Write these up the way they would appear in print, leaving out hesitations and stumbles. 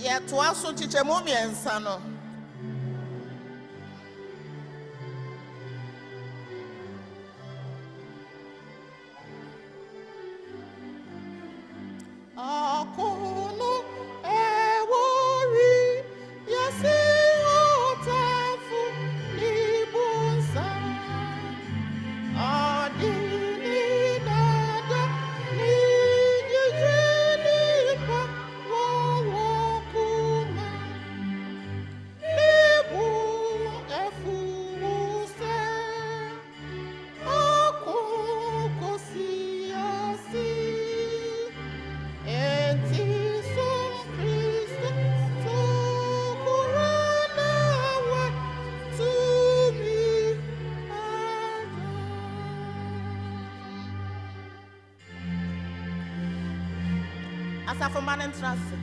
ya to aso chiche mu miensa no Akono ewori yesi otafu libunsa adini nada ni jijini pa wawakuma libu efuse akoko siyasi Asafo manen trust.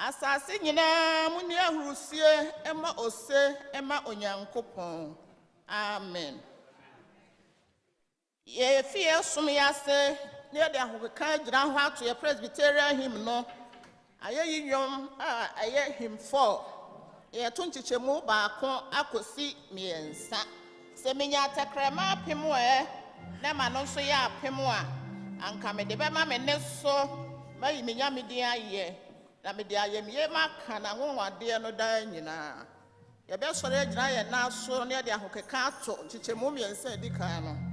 Asase nyina muni ahurusie ema ose ema onyankopon amen ye fie sum yase ne de ahokeka gira ho ato ye presbyterian hymn no aye yiyom aye hymn 4 ye tonchichemu baako akosi miensa se menya takrama apemo na ma no so ya apemo a anka me de be ma me ne so mayi menya me de aye na me dia yemye maka na nwonwade no da nyina ye be sore agyina ye na so ne de ahokeka ato chichemu miensa dikan no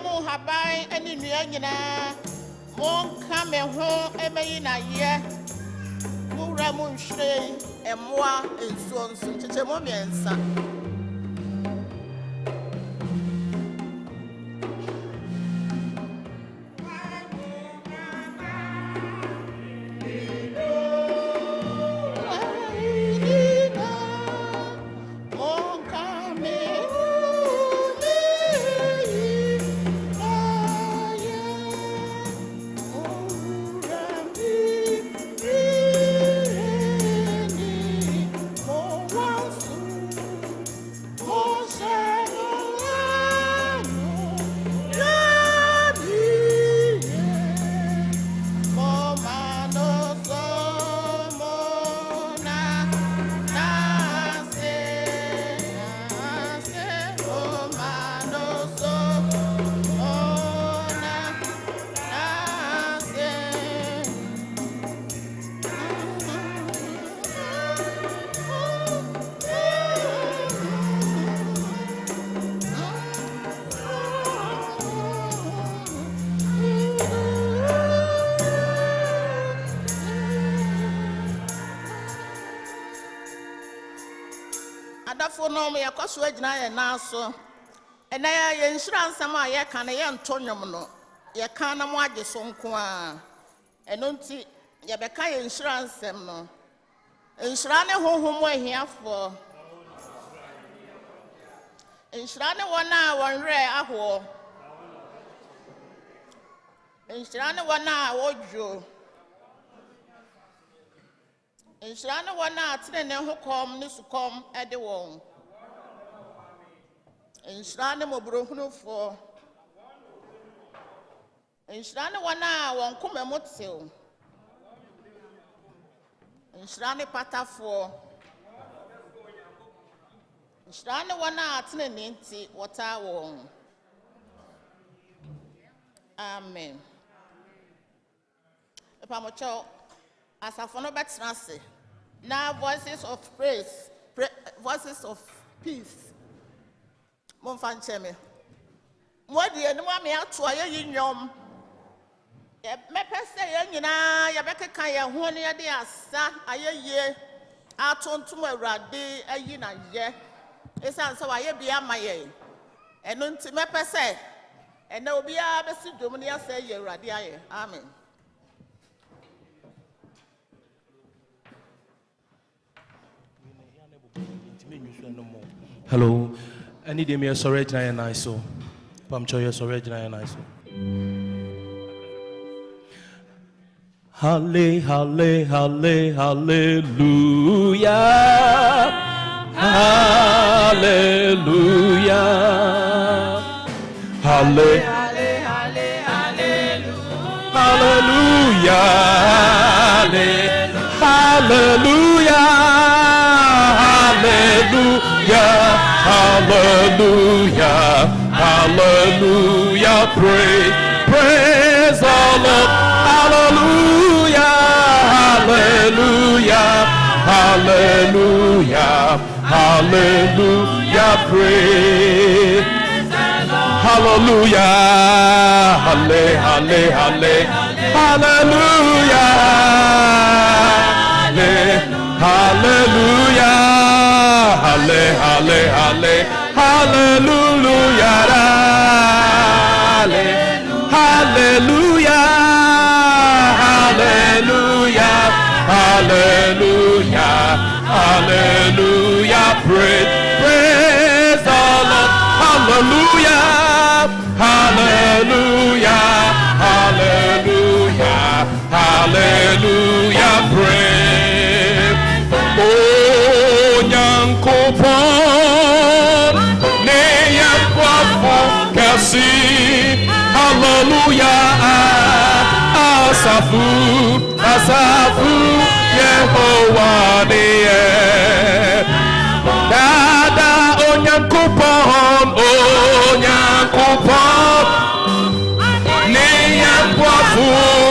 mu haban ani nua nyina monka me ho emeyi na ye mura mu nhwe emoa ensuo nso cheche mo miensa adafo no me yakoso agina ye na so ena ye nhira nsam a ye kan ye ntonyom no ye kan na mo age so nko a eno nti ye beka ye nhira nsam no nhira ne honhom ahiafo nhira ne wona wonre aho nhira ne wona wodwo nhira ne wona atene ne hokom ne sukom ede won nhira ne mobrohunufo nhira ne wona won komamotew nhira ne patafo nhira ne wona atene ne nti wota won amen epamocho asafo no betrase now voices of praise, voices of peace. Mon fan cheme. Mo die no ma me ato aye yinyom. Me pese ye nyina ye bekeka ye ho ne ye de asa aye ye atontom awurade ayi na ye. Esan se wa ye bia maye. Eno nti me pese ena obi a besi dwom ne asa ye awurade aye. Amen. Hello, I need a mere sorry, and I so. Pamcho, your sorry, and I so. Halle, halle, halle, hallelujah. Hallelujah. Halle, halle, halle, hallelujah. Hallelujah. Hallelujah. Hallelujah, hallelujah, praise the Lord, hallelujah, hallelujah, hallelujah, hallelujah, praise hallelujah, hallelujah, hallelujah. Hallelujah, hallelujah, hallelujah, hallelujah, hallelujah, praise the Lord, hallelujah, hallelujah, hallelujah, hallelujah, praise. Oh, Nyankopon, ne yakwafo kasi, hallelujah, asafu, Yehovah niye. Dada, oh Nyankopon, ne yakwafo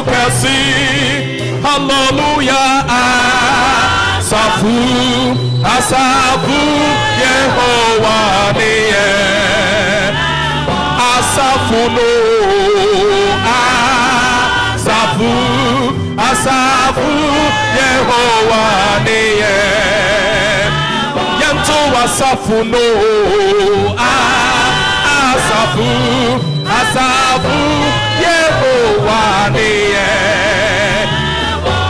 kasi, hallelujah, asafu Yehovah niye. asafuno asafu Yehovah niye yanto asafuno asafu Yehovah niye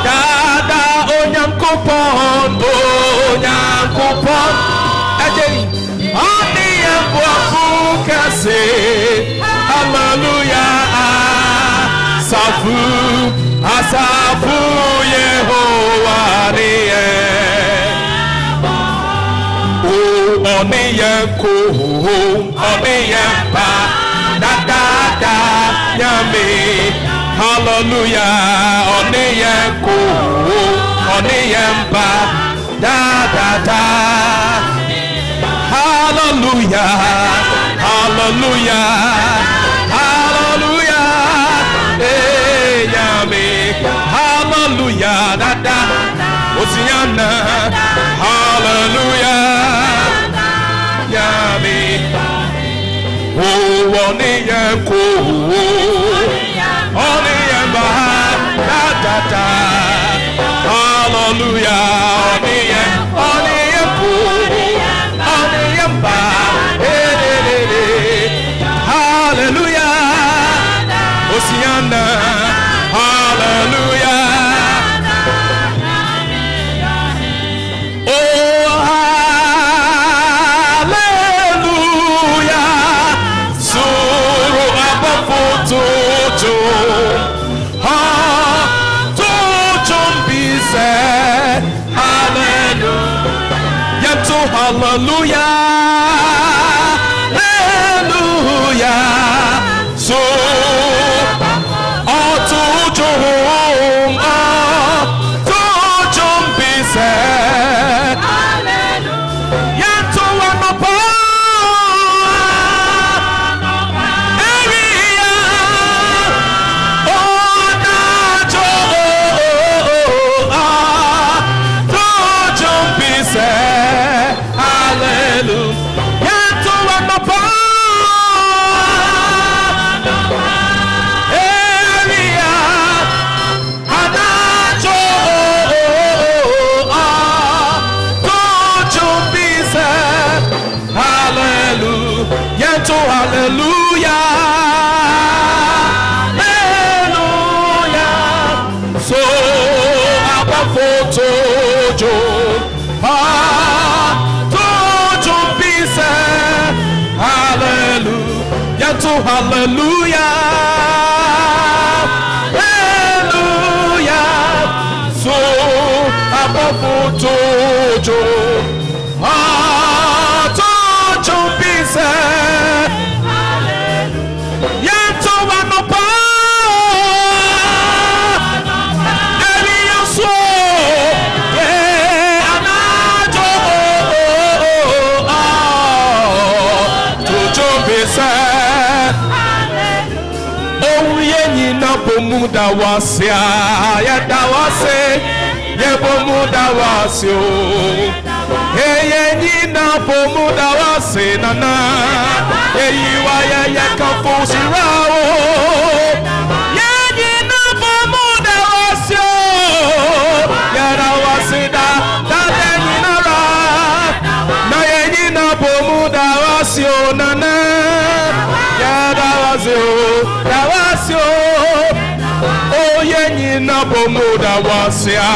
dada onyankopon ajei oni yambo kase hallelujah asafu Yehovah niye oni yempa da nyame hallelujah oni yempa da hallelujah nyame hallelujah da osiana hallelujah nyame oni yemba da hallelujah oni yemba hallelujah osiana hallelujah hallelujah so all to John be said hallelujah yanto wanopa area ona John be said hallelujah yanto wanopa hallelujah so abafoto tojo pise hallelujah so abafoto tojo pise bomuda wasia ya dawase ye bomuda wasio ye nyina bomuda wase nana ye yiwa ya kafusirawo ye nyina bomuda wasio ya dawase da nyina ra na ye nyina bomuda wasio nana ya dawase oye nyina bomuda wasia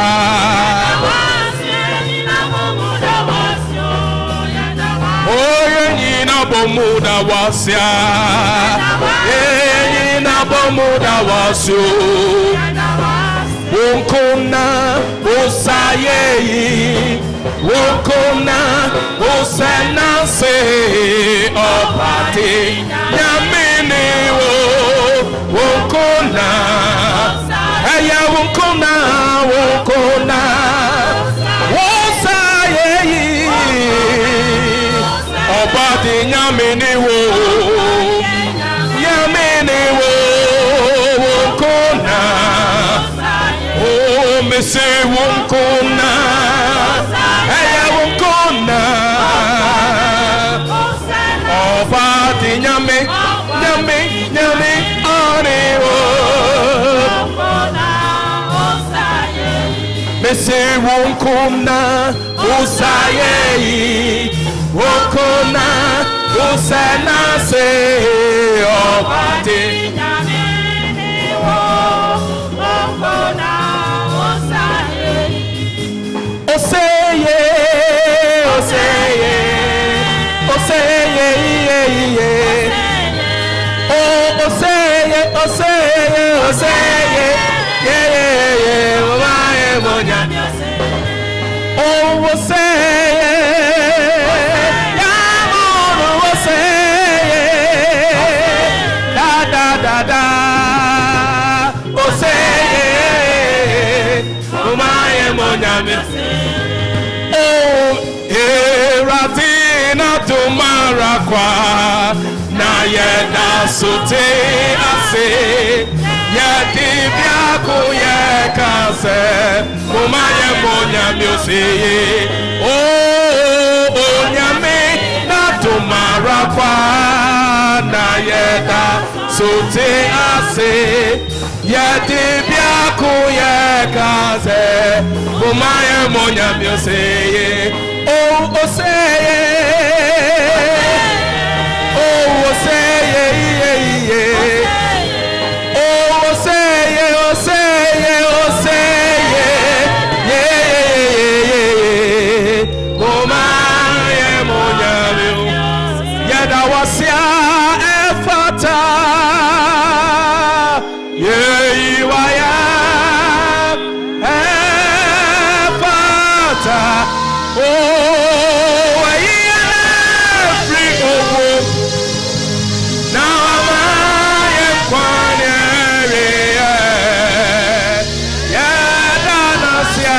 oye nyina bomuda wasia nyina bomuda wasio wonkona osaye wonkona osenase opate nyamini wonkona aya wonkona wosaye opate nyamini wonkona oh me say wonkona aya wonkona Mese wonkona usaye wonkona usana se obate wonkona usaye oseye oseye oseye oh oseye oseye oseye yeah monya oh oseye ya mo oseye da da da da oseye monya oh eratina tumara kwa na yeda sote ase yedibia kuyekase mumaye monya mioseye oh onyame na tumara kwa na yeda sote ase yedibia kuyekase mumaye monya mioseye oh oseye oh oseye oh oseye oseye oseye yeah momaye monyame yada wasia efata yeiwaya efata oh free oh now am I quanere yeah danasia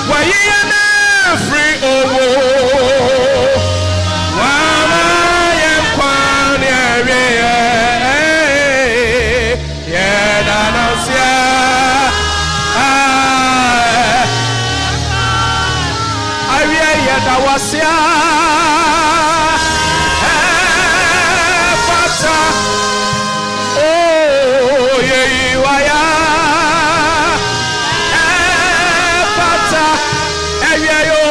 why free oh am I quanere yeah danasia that was ya fata oh yeah fata yo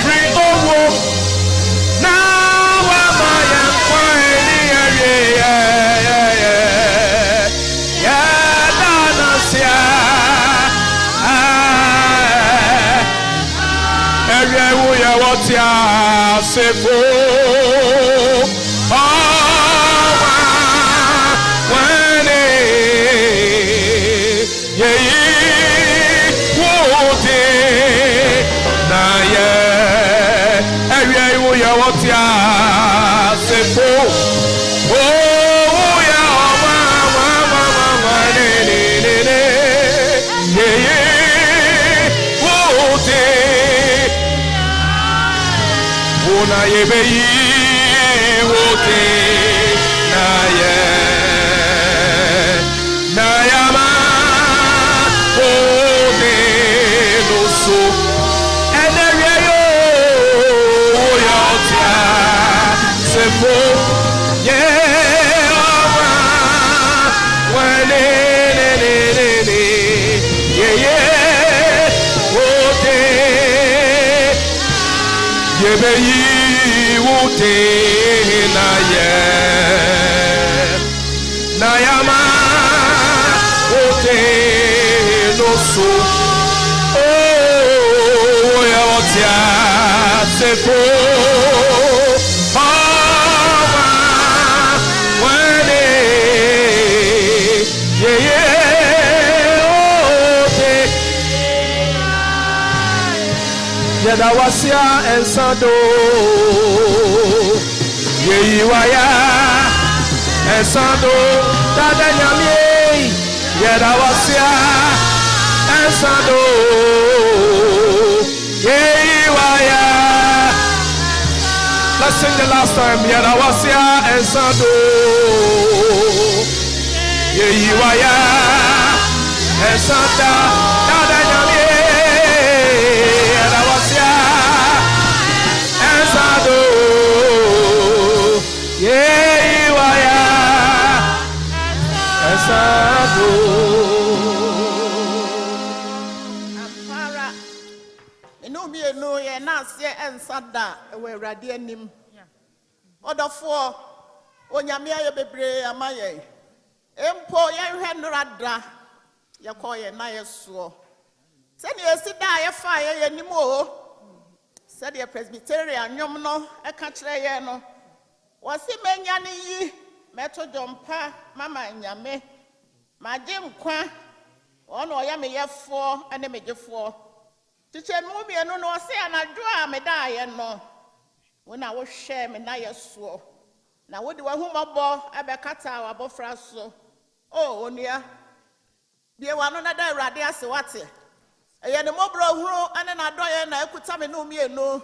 free oh now am I what ya say for when na what ya say for na yebe wote na yama wote loso ene yo yotia sefo ye owa wale ye wote yebe wote na yama wote loso oh ya wotia sefo wale ye wote yada wasia ensado yeyiwaya ensado dada nyamie yada wasia ensado yeyiwaya. Let's sing the last time. Yada wasia ensado yeyiwaya ensada dada nyamie yada wasia ensado yeyiwaya Ampara. Enu mi enu ye na se ensada we Awurade anim. Odofo onyame aye bebre amaye. Empo ye hwe nrada ye koye na ye so. Se ne esi da ye fa ye nim o. Se de Presbyterian nyom no e ka kire ye no. Wasi menya ne yi meto jompa mama nyame. Majem kwa ono oya me yefo ene megefo. Tiche mu mienu no se anadwo a me da ye no. Wona wo hwe me na ye so. Na wodi wa humabo abekata wa bofra so. Oh onua. Bie wa no na da Awurade ase wate. Eye ne mobro huru ane na doye na ekuta me no mienu.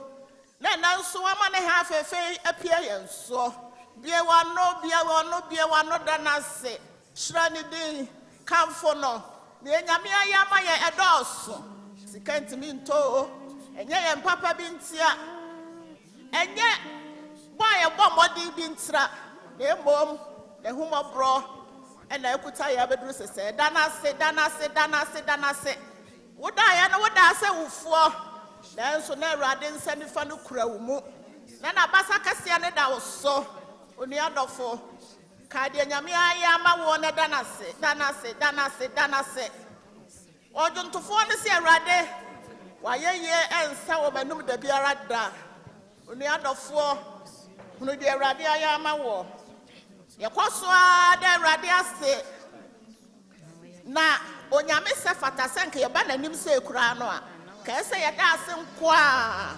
Na nso ama ne ha fefe apia ye nso. Bie wa no da na se. Shira ni din kamfo no. Ne nyame ayama ye edoso. Sika ntimi nto. Enye ye mpapa bi ntia. Enye boy bomodi bi ntra. Na emom ne humobro ena ekuta ya bedru sese dana se woda ya na woda se wufuo na nso na Awurade nsa nifa no kura wo mu na basa kase ne da wo so oni adofo ka de nyame aya ma wo na dana se ojuntofo ne se Awurade wayeye ensa wo manum da biara da oni adofo hunu de Awurade aya ma wo yekoso ada Awurade ase na onyame se fata senke ye ba nanim se ekura no a ka ese ye da ase nko a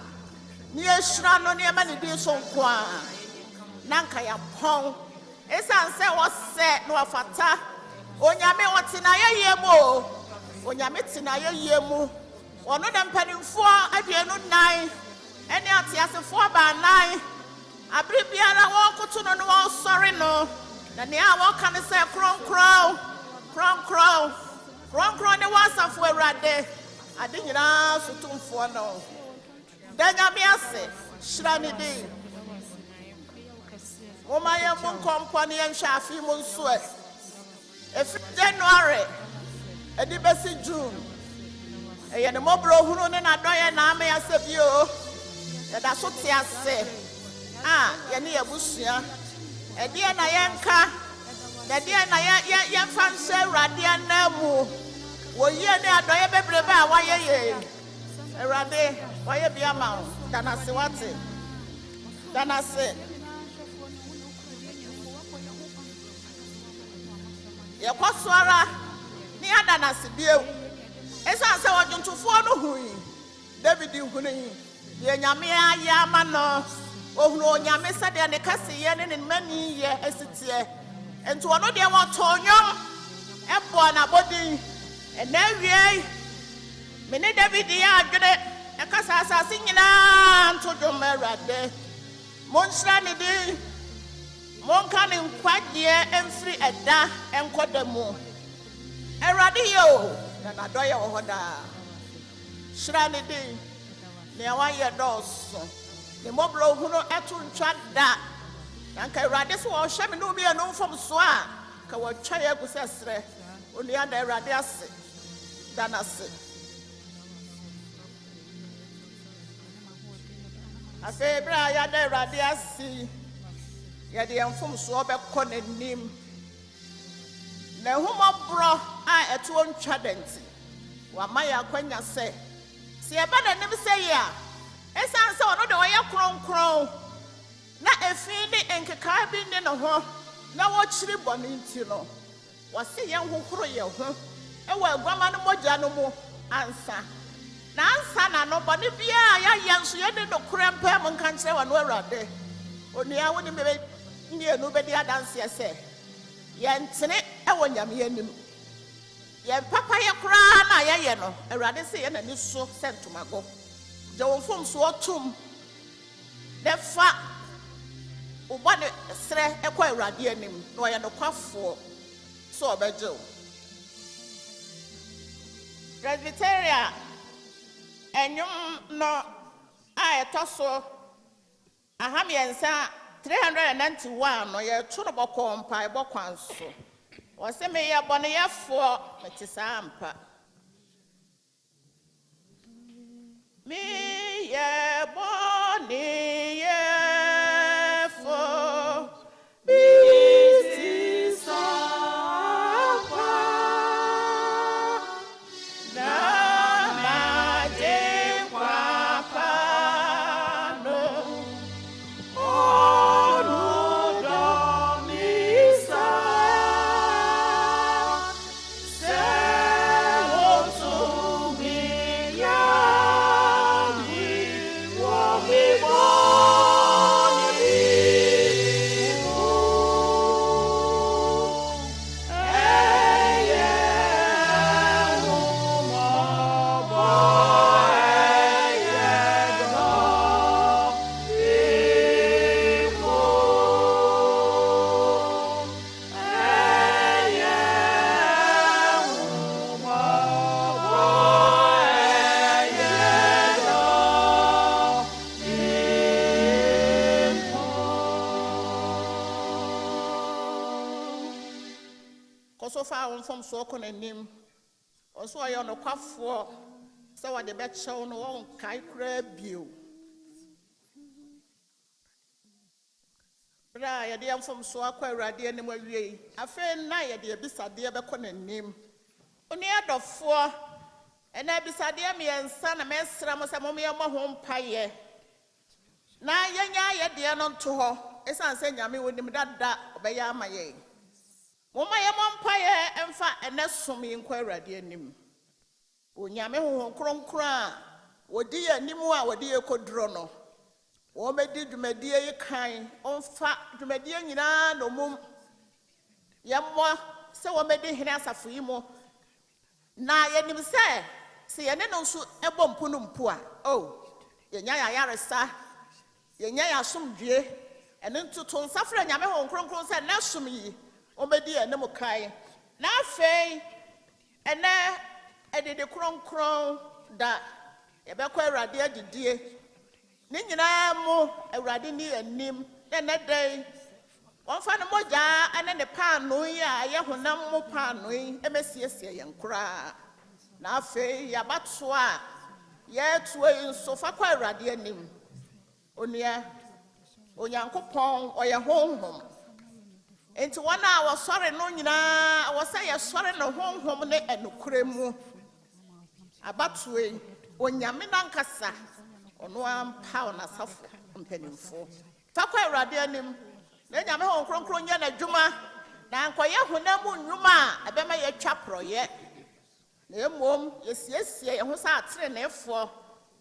ni ehura no ne ma ne di so nko a nanka ya pon esan se wo se no afata onyame wotina ye yemu onyame tina ye yemu ono na mpanimfo aduenu nan ene atiasefo ba nan abri biara wo koto no wo sori no na ne a wo kan se kronkron ne wasafo Awurade ade nyina sotumfo no danya me ase shira ne din wo ma ye mun kompone ye hwafi mun so efi January edi besi June eye ne mobro hunu ne na doye na ame ase bio ye da so te ase ye ne yabusua edi na ye nka edi na ye fanse Awurade anamu wo ye ne adoye bebrebe a waye ye Awurade waye bia ma dana se wate dana se ye kwasora ni adana se biew esa se wojuntufo no hui David huni ye nyame aya ma no ohunu onyame se de ne kase ye ne mani ye esitie ento ono de wotonyom ebo na bodi enawie me ne David ya adwene ekasa asase nyina nto dwom Awurade monhra ne di monka ne nkwadie emfiri eda enkodemu Awurade yo na doye wo hoda shra ne di ne waye doso ne mobro hunu etu ntwa da nanka Awurade so wo hwe me no mi enu mfom so a ka wo twa ye gusesre oni ada Awurade ase dana se afe bra ya da Awurade ase ye de mfom so obekọ nanim na humobro a etu ntwa denti wa maya kwanya se eba nanim se ye a esan se ono de wo ye kronkron na efi ni enkeka bi ni no ho na wo chiri boni nti no wase ye hohoro ye ho e wa agwama no mogya no mu ansa na ansa na no boni bia ya ye nso ye de no krempa mo nka nkyere wa no Awurade onia woni me ni enu be dia danse ese ye ntene e wo nyame anim ye papa ye kura na ye no Awurade se ye na ni so sentomago je wo fom so otum defa ubane sre ekwa Awurade anim no ye no kwafo so obejo Presbyterian enyum no a etoso ahamiensa 391 no ye tu no bokọ mpa e bokwanso Was a me a bonny for Metisampa. Me a bonny for so far on from so con and him. Also, I on a quaff for so what the bet show no one kai crab you. Bra, ya dear from so ready anyway. A friend night, dear beside dear becon and him. Only out of 4 and I beside dear me and son a mess ramos a mommy on my home pie. Now, ya dear not to her. As I say, Yammy with him that obey my ye. Mama Yampire and fat and that's for me inquiry, dear Nim. When Yame who crom cra, what dear Nimua, what dear Codrono. Or me did my dear kind, on fat to my dear Nina, no mum. Yamwa, so I made him answer for you more. Now, Yanim say, see, and then also a bomb punum poor. Oh, Yanya Yarasa, Yanya Asomdwie, and then to turn suffering Yame home crom said, that's to me. Obedi and no kai. Na fei, and now I did the cron that a backward radia did dear. Nina mo a radini and nim, then that day. One fan of moja and then the pan no ya, Yahunam mo pan no, MSC and cry. Na fei, ya batswa, yet way so far quite radia nim. Onia, Onyanko pong or your home. Into 1 hour, sorry, no, I was saying, sorry, no home, and no cremu. About way, when Yaminan or no £1 as half on penny for. Takwa radianim, then Yamon Cron Yana Juma, now Quaya Hunamu Numa, I bet my chapro yet. No mom, yes, and was out 3 and F4,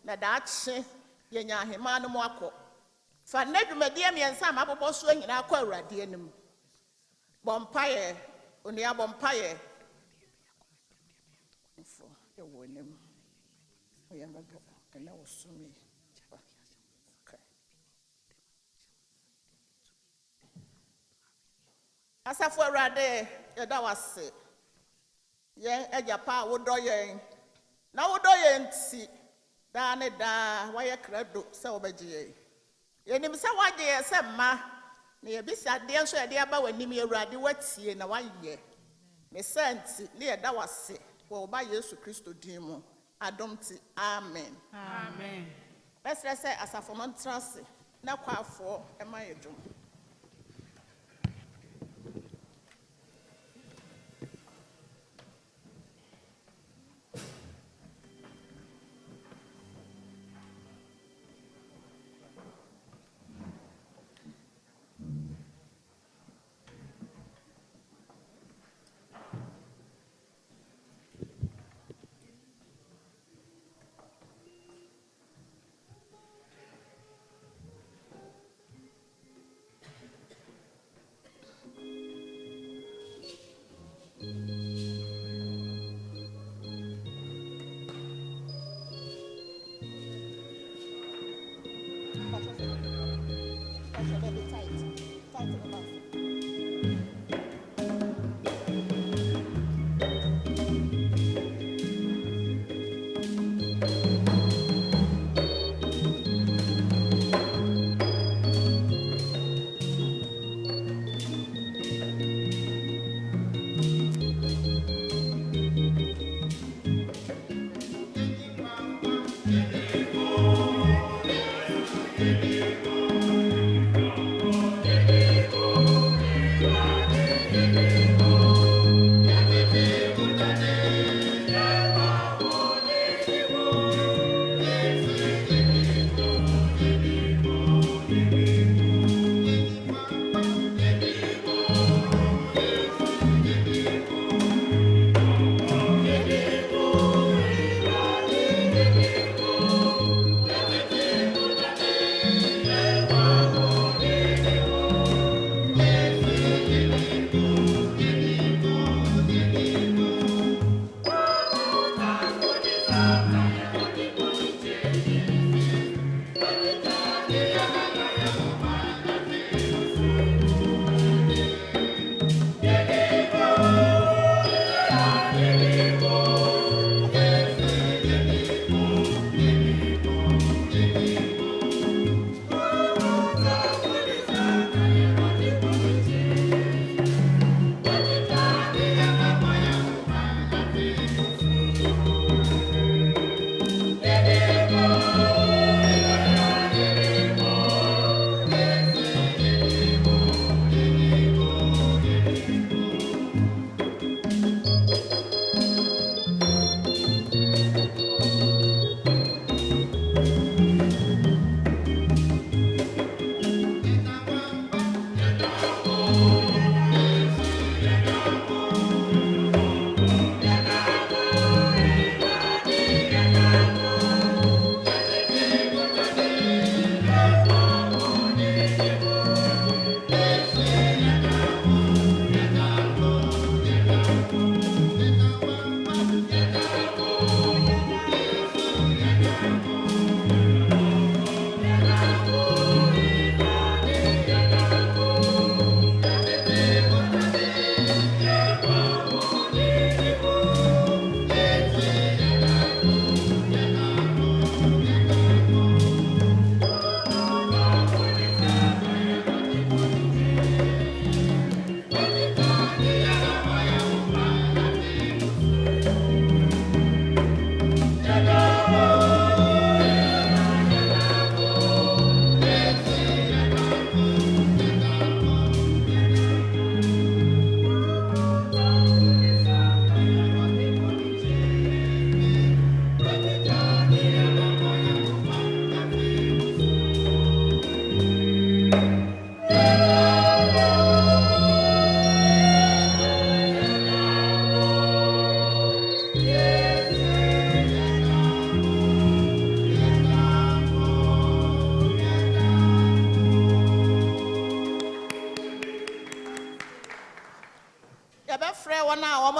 Nadachi, Yanya Himano Mako. For Ned Mediami and some other swing in our radianim. Bompire, only a bompire. For the winning, I am a girl, and I was so me. Okay. As I for Rade, that was it. Yea, and your pa would do ye. Now would do ye see. Down it da, why a credo, so by G. Ye name so what ye said, ma. Near beside the answer, dear, but when you ready, what's in a 1 year. Miss Santi, near that was it. Well, by Jesus Christo Demo, I don't see. Amen. Amen. Let's say, as a for trust, now quite for am I a drum.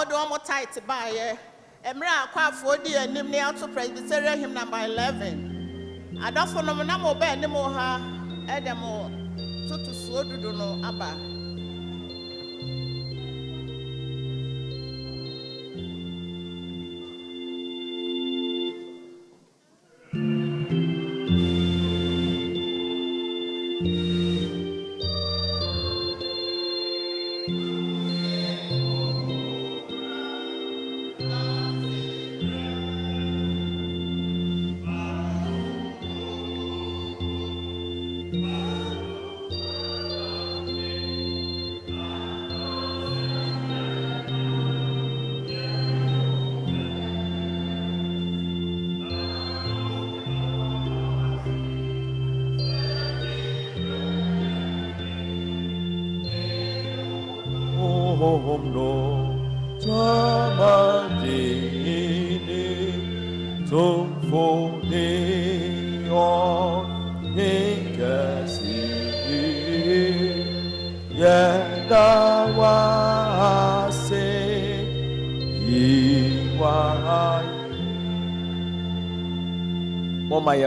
ɔde ɔmo tight baayɛ emre akwafoɔ di anim ne ato Presbyterian hymn number 11 adafo no na mo ba anim ha edemo tutu suo dudu no aba.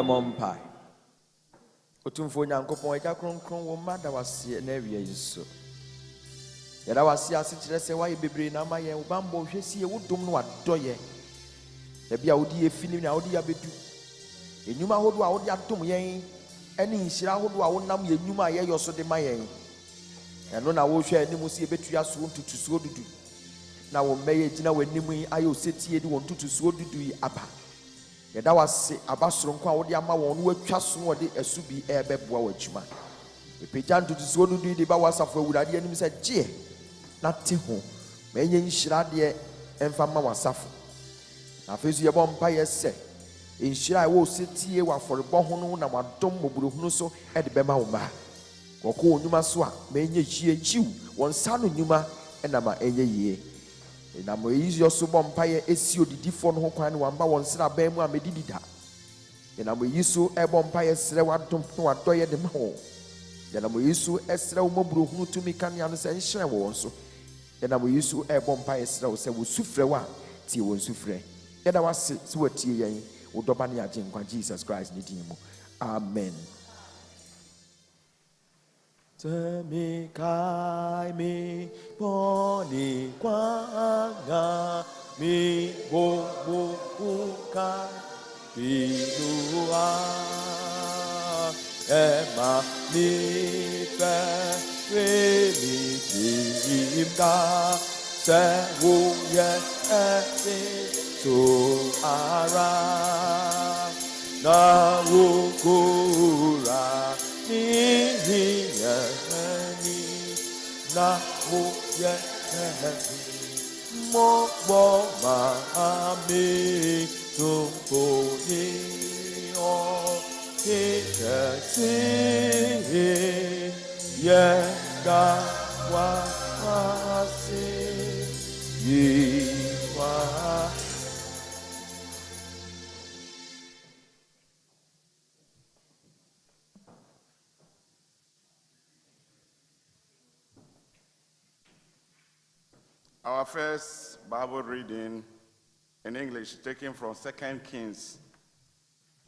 Mompai. Otumfo Nyankopon eja kronkron wo mada wase na awia yiso. Yada wase ase kire se waye bebre na maye wo bambo hwesi e wodom no wadoye. Da bia wodi efini na wodi abedu. Enyuma hodo a wodi adom yen ene nhira hodo a wonam ye nyuma ye yoso de mayen. Eno na wo hwe animu se ebetu aso ntutusuo dudu. Na wo meye gina wanimu aye osetie di won ntutusuo dudu yi aba. Yada wase abasoro nko a wode ama won no atwa so wode asubi ebeboa wachuma epeja ntutusuo dudu de ba wasafo awurade anim se gye na te ho menye nhira de emfa ma wasafo na fesu ye bompa ye se nhira wo setie waforebɔ ho no na wadom moburuhunu so e de bema wo ma kokko onyuma so a menye hie chiw won sa no nyuma e na ma enye yie na mo yizo so bompa ye esi odidifo no ho kwan no wamba won sra ban mu amedidida na mo yiso e bompa ye sre wadom no wadoye de ma ho na mo yiso esre wo moburuhunu tumi kan ya no se nhire wo so na mo yiso e bompa ye sre wo se wo sufre wa tie wo sufre na wase se watie yen wo doba ne agye nkwa Jesus Christ ne din mu amen. Temi kai mi boni kwanga mi bo ka binua ema mi fe mi jimda se wo ye so ara na wo kura ni na wo ye mo bo ma mi to ko ni o ke si ye ga wa si yi wa. Our first Bible reading in English taken from 2 Kings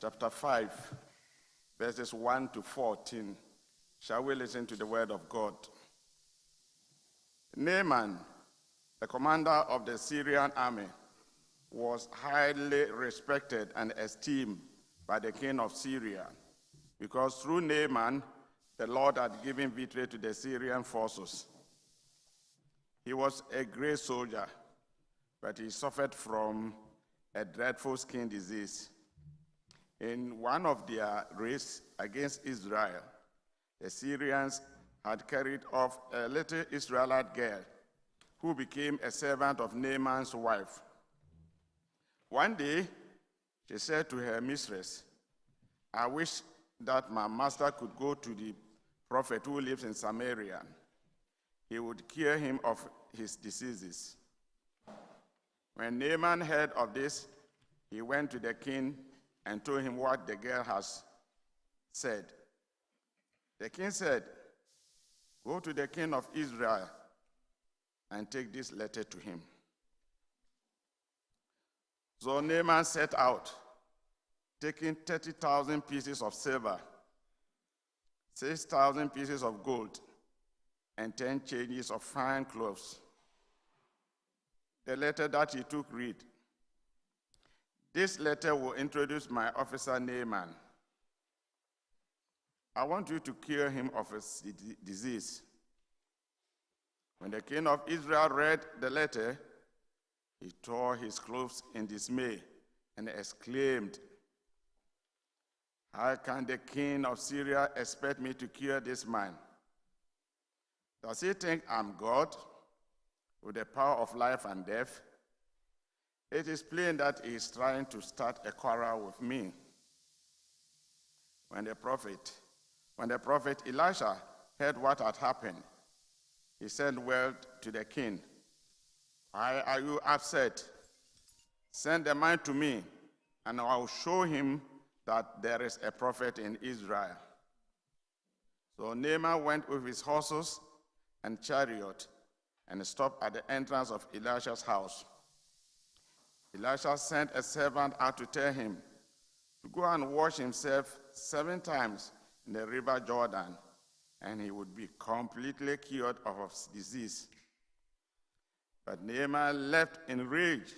chapter 5, verses 1 to 14. Shall we listen to the word of God? Naaman, the commander of the Syrian army, was highly respected and esteemed by the king of Syria, because through Naaman, the Lord had given victory to the Syrian forces. He was a great soldier, but he suffered from a dreadful skin disease. In one of their raids against Israel, the Syrians had carried off a little Israelite girl who became a servant of Naaman's wife. One day, she said to her mistress, "I wish that my master could go to the prophet who lives in Samaria. He would cure him of his diseases." When Naaman heard of this, he went to the king and told him what the girl has said. The king said, "Go to the king of Israel and take this letter to him." So Naaman set out, taking 30,000 pieces of silver, 6,000 pieces of gold, and 10 changes of fine clothes. The letter that he took read, "This letter will introduce my officer Naaman. I want you to cure him of his disease." When the king of Israel read the letter, he tore his clothes in dismay and exclaimed, "How can the king of Syria expect me to cure this man? Does he think I'm God with the power of life and death? It is plain that he is trying to start a quarrel with me." When the prophet Elisha heard what had happened, he sent word to the king, "Why are you upset? Send the man to me, and I will show him that there is a prophet in Israel." So Naaman went with his horses and chariot and stopped at the entrance of Elisha's house. Elisha sent a servant out to tell him to go and wash himself 7 times in the river Jordan, and he would be completely cured of his disease. But Naaman left in rage,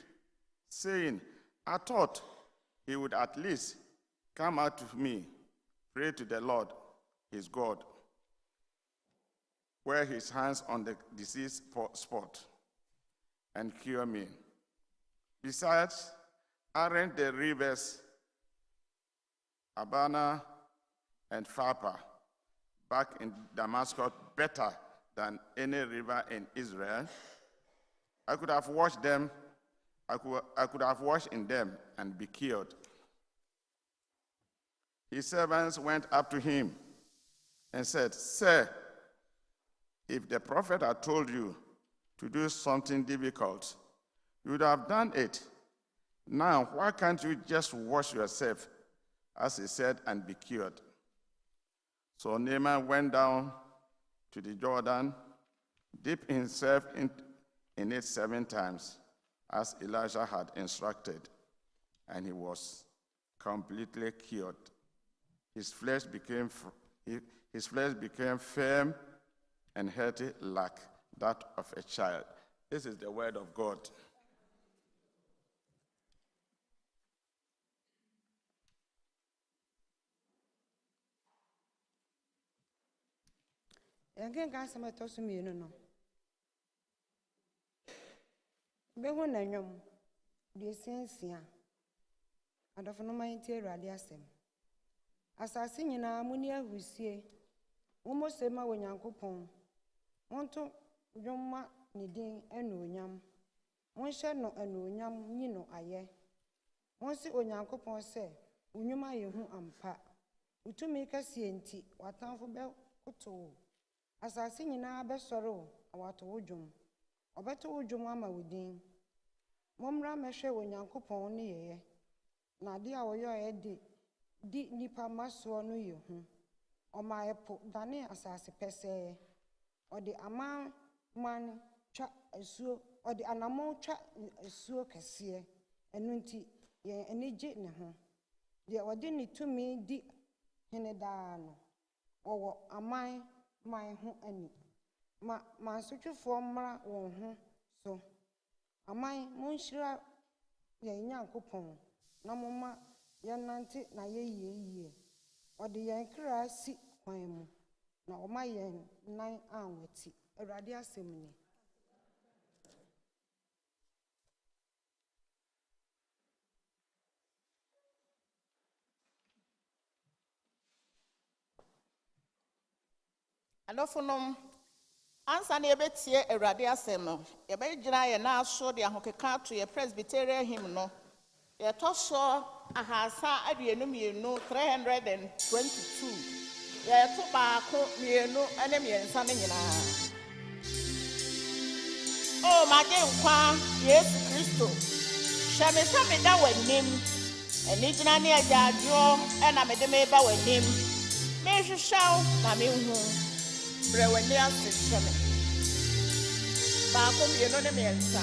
saying, "I thought he would at least come out to me, pray to the Lord, his God, wear his hands on the disease spot, and cure me. Besides, aren't the rivers Abana and Pharpar back in Damascus better than any river in Israel? I could have washed them. I could have washed in them and be cured." His servants went up to him and said, "Sir, if the prophet had told you to do something difficult, you would have done it. Now, why can't you just wash yourself, as he said, and be cured?" So Naaman went down to the Jordan, dipped himself in it 7 times, as Elisha had instructed, and he was completely cured. His flesh became firm and healthy like that of a child. This is the word of God. Again, guys, I'm to me, no. Behu na nyom, the sensia, and of no mind tear radiasem. As I sing in a munia who say, almost a ma when yankupon, want to yoma nidin and no yam. One shall no and no yam, nino aye. One see on yankupon say, Unyuma yehu ampa. Utu make a sienti, what time for bell kuto. As I sing in our best sorrow, a water ujum. Or better ujum mama within. Momra meshe when yankupon near. Nadia or your head di nipa maso no yehu. Or my epo dane asase pese. Or the amount man cha so or the anamo cha so kese. Enunti ye enije ne ho. De odini to me di henedano. Or amai my ho ani. Ma suchu formra won ho so. Amai munshira ye nyankopon na moma ye nante na ye ode ye kra si kwan mu na oma ye nan anwati awrade asem ni. Alofonom ansa na ebetie awrade asem no ye be gyina ye na aso de ahokeka to ye Presbyterian hymn no ye toso ahasa aduenu mienu 322 ye to baako mienu ene miensa ne nyina. Oh maje nkwa Yesu Kristo shame sa me da wanim eni gyina ne ajajo ena me de me ba wanim me hwehwaw na me hu brewani asishame baako mienu ne miensa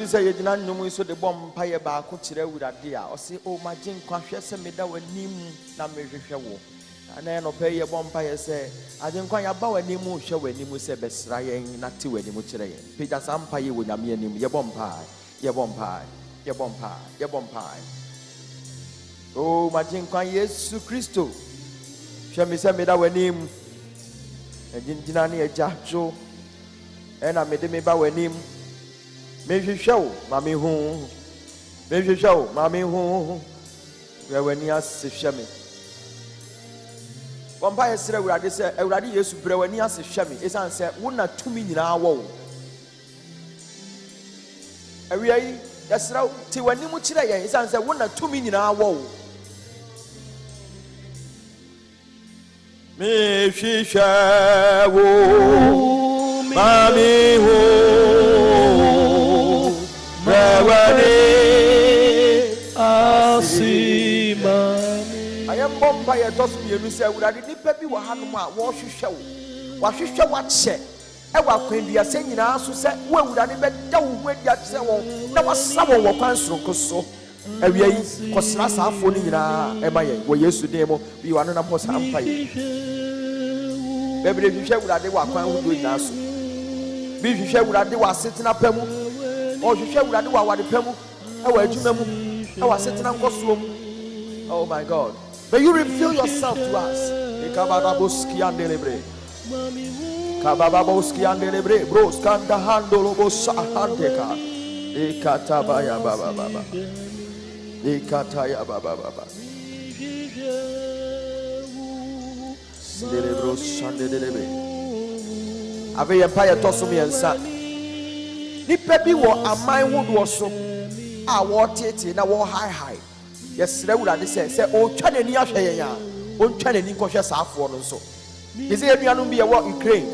Say you didn't know so the bomb pie back could with a dear or say, oh, my jing conscious and me that were nim na me show. And then no pay a bomb pie say, I didn't quite about a nimu show when you say best raying not to any much. Peter Sampire with a mere name, your bomb pie, your bomb pie, your bomb pie, your bomb pie. Oh, my jing quan yes, Christo. Shall me say me that were name and Jinani a jacho and I made me bow a name. Maybe show, mammy home. Maybe show, mammy home. Where when you ask if Shammy. One by a said, I said, I already used to pray when you ask if Shammy. It's answered, 1 or 2 minutes an hour. I really, that's now, till when you much today, it's answered 1 or 2 minutes an hour. Maybe show, mammy home. I am bombed by a dozen years. Say, would I did baby were Hanuma, wash you show. Wash you show what said. I was when we are saying in our said, where would I bet down with that say, there was someone who answered so. And we was last half falling in our MIA, where yesterday we were not post empire. Baby, if you share with they were quite doing us. If you share with they were sitting up, or you share with they were the pemu. I was sitting on costume. Oh my God. May you reveal yourself to us. Kabababoski and delivery. Kabababoski and delivery. Bros can the handle of Handeka. Ekatabaya Baba Baba. Ekataya Baba Baba. Delibros and delivery. Ave Empire Tosumi and San. Nipebi wo amai wood was so. I want it in our high. Yes, they would have said, oh, China, oh, China, conscious half one so. Is it any be a war in Ukraine?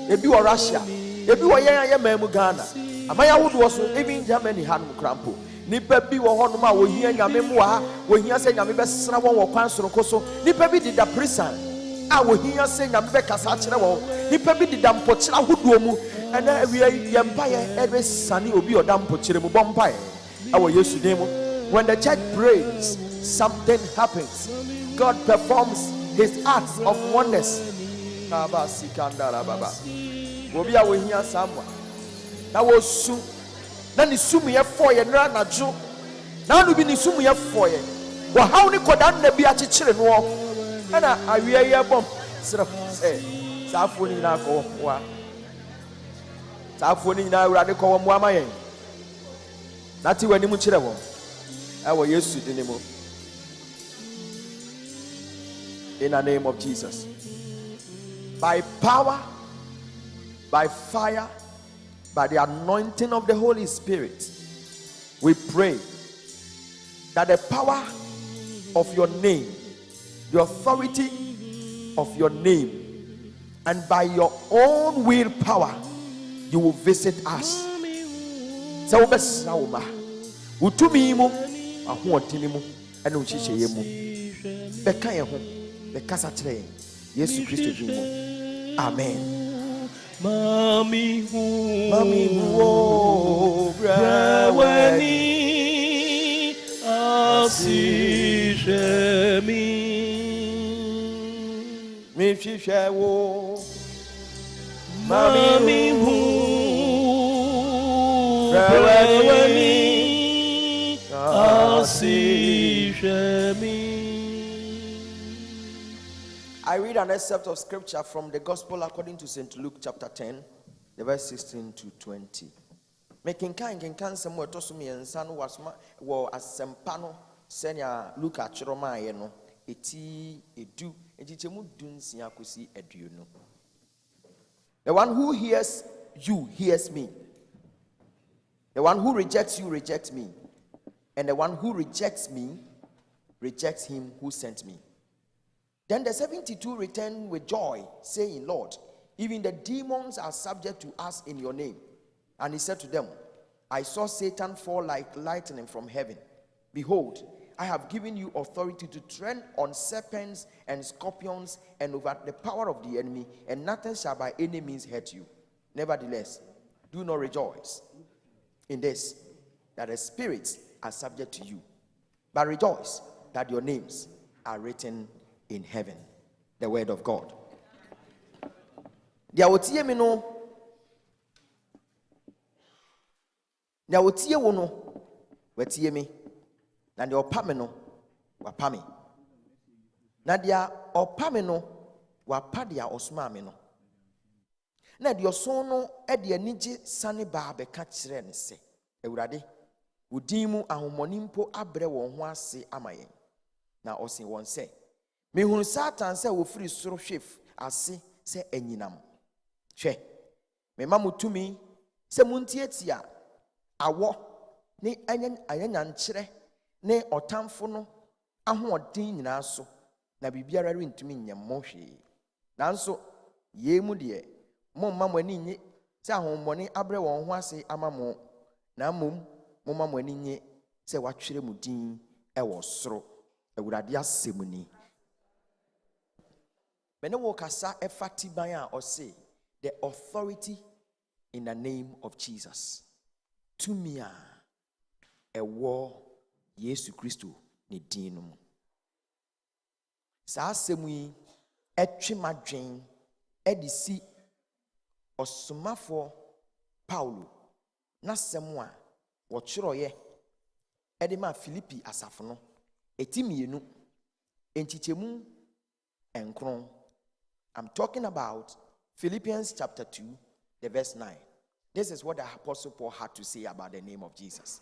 If you are Russia, if you are young Ghana, Amaya would also even Germany had crampo. Nipa be or Honma, we hear your memoir, we hear saying, I'm best someone or council Coso, Nipa be did the prison. I will hear saying, I'm Becca Sachero, Nipa be the damn pochla who do, and we are the empire every sunny will be a damn pochero vampire. Our used to name when the church prays, something happens. God performs his acts of wonders. Obi a wohia samwa na wosu na ni sumu ye foye na najo na no bi ni sumu ye foye wo haw ni koda na bi akyekyere no na awie ye bom sira saafo ni na ko wa saafo ni na awurade ko wo mo amayen na ti wani mu kyere wo e wo Yesu di ni mu. In the name of Jesus, by power, by fire, by the anointing of the Holy Spirit, we pray that the power of your name, the authority of your name, and by your own willpower, you will visit us. So utumi mu ahoɔtene mu ɛna ohyehyɛ mu bɛka yɛn ho bɛkasa kyerɛ yɛn Yesu Kristo din mu. Amen. Mami hu brawani asishemi mi hwehwɛ wo Mami hu brawani asishemi. I read an excerpt of scripture from the Gospel according to St. Luke chapter 10, the verse 16 to 20. Making kind some more tosumi and son was asempano senya Luke achiroma yeno eti edu ejichemu dunsia kusi eduno. The one who hears you hears me. The one who rejects you rejects me. And the one who rejects me rejects him who sent me. Then the 72 returned with joy, saying, Lord, even the demons are subject to us in your name. And he said to them, I saw Satan fall like lightning from heaven. Behold, I have given you authority to tread on serpents and scorpions and over the power of the enemy, and nothing shall by any means hurt you. Nevertheless, do not rejoice in this, that the spirits are subject to you, but rejoice that your names are written in heaven. The word of God. Dia wotie me no. Dia wotie wo no. Watie me. Na dia opa me no. Wapa me. Na dia opa me no. Wapa dia osma me no. Na dia oso no e dia nige sane ba be ka kire ne se. Ewurade, udin mu ahomoni mpo abre won ho ase amayen. Na osin won se mehunu Satan se wo firi soro hwef ase se anyinam hwe mema mutumi se muntietia awo ne ayanyankyere ne otamfo no ahoɔden nyinaa so na bibiara rentumi nyammo hwe nanso yemu de momma mo ani nye se ahomoni abre won ho ase amamo na momma mo ani nye se watwere mu din ɛwɔ soro Awurade asemuni. Mene wo kasa efati ban or say the authority in the name of Jesus. Tumia a war Yesu Christo ni dinum. Sa semui etwe madwen edisi osomafo Paulo na semwa wo kyerɛye edema Filipi asafo no etimienu enchichemu enkron. I'm talking about Philippians chapter 2, the verse 9. This is what the Apostle Paul had to say about the name of Jesus.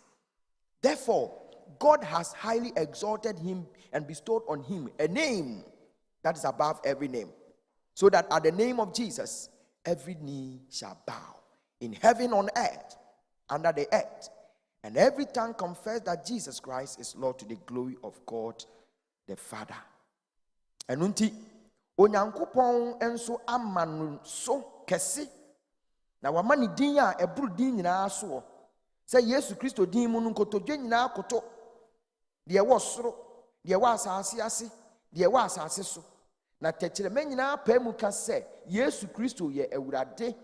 Therefore, God has highly exalted him and bestowed on him a name that is above every name, so that at the name of Jesus, every knee shall bow, in heaven, on earth, under the earth, and every tongue confess that Jesus Christ is Lord, to the glory of God the Father. And unti Onyankopon enso amanu so kese na wamani din a eburu din nyina so se Yesu Kristo din mu nkotodwe nyina koto de wo soro de wo asase ase de wo asase so na techere me nyina pa mu ka se Yesu Kristo ye Awurade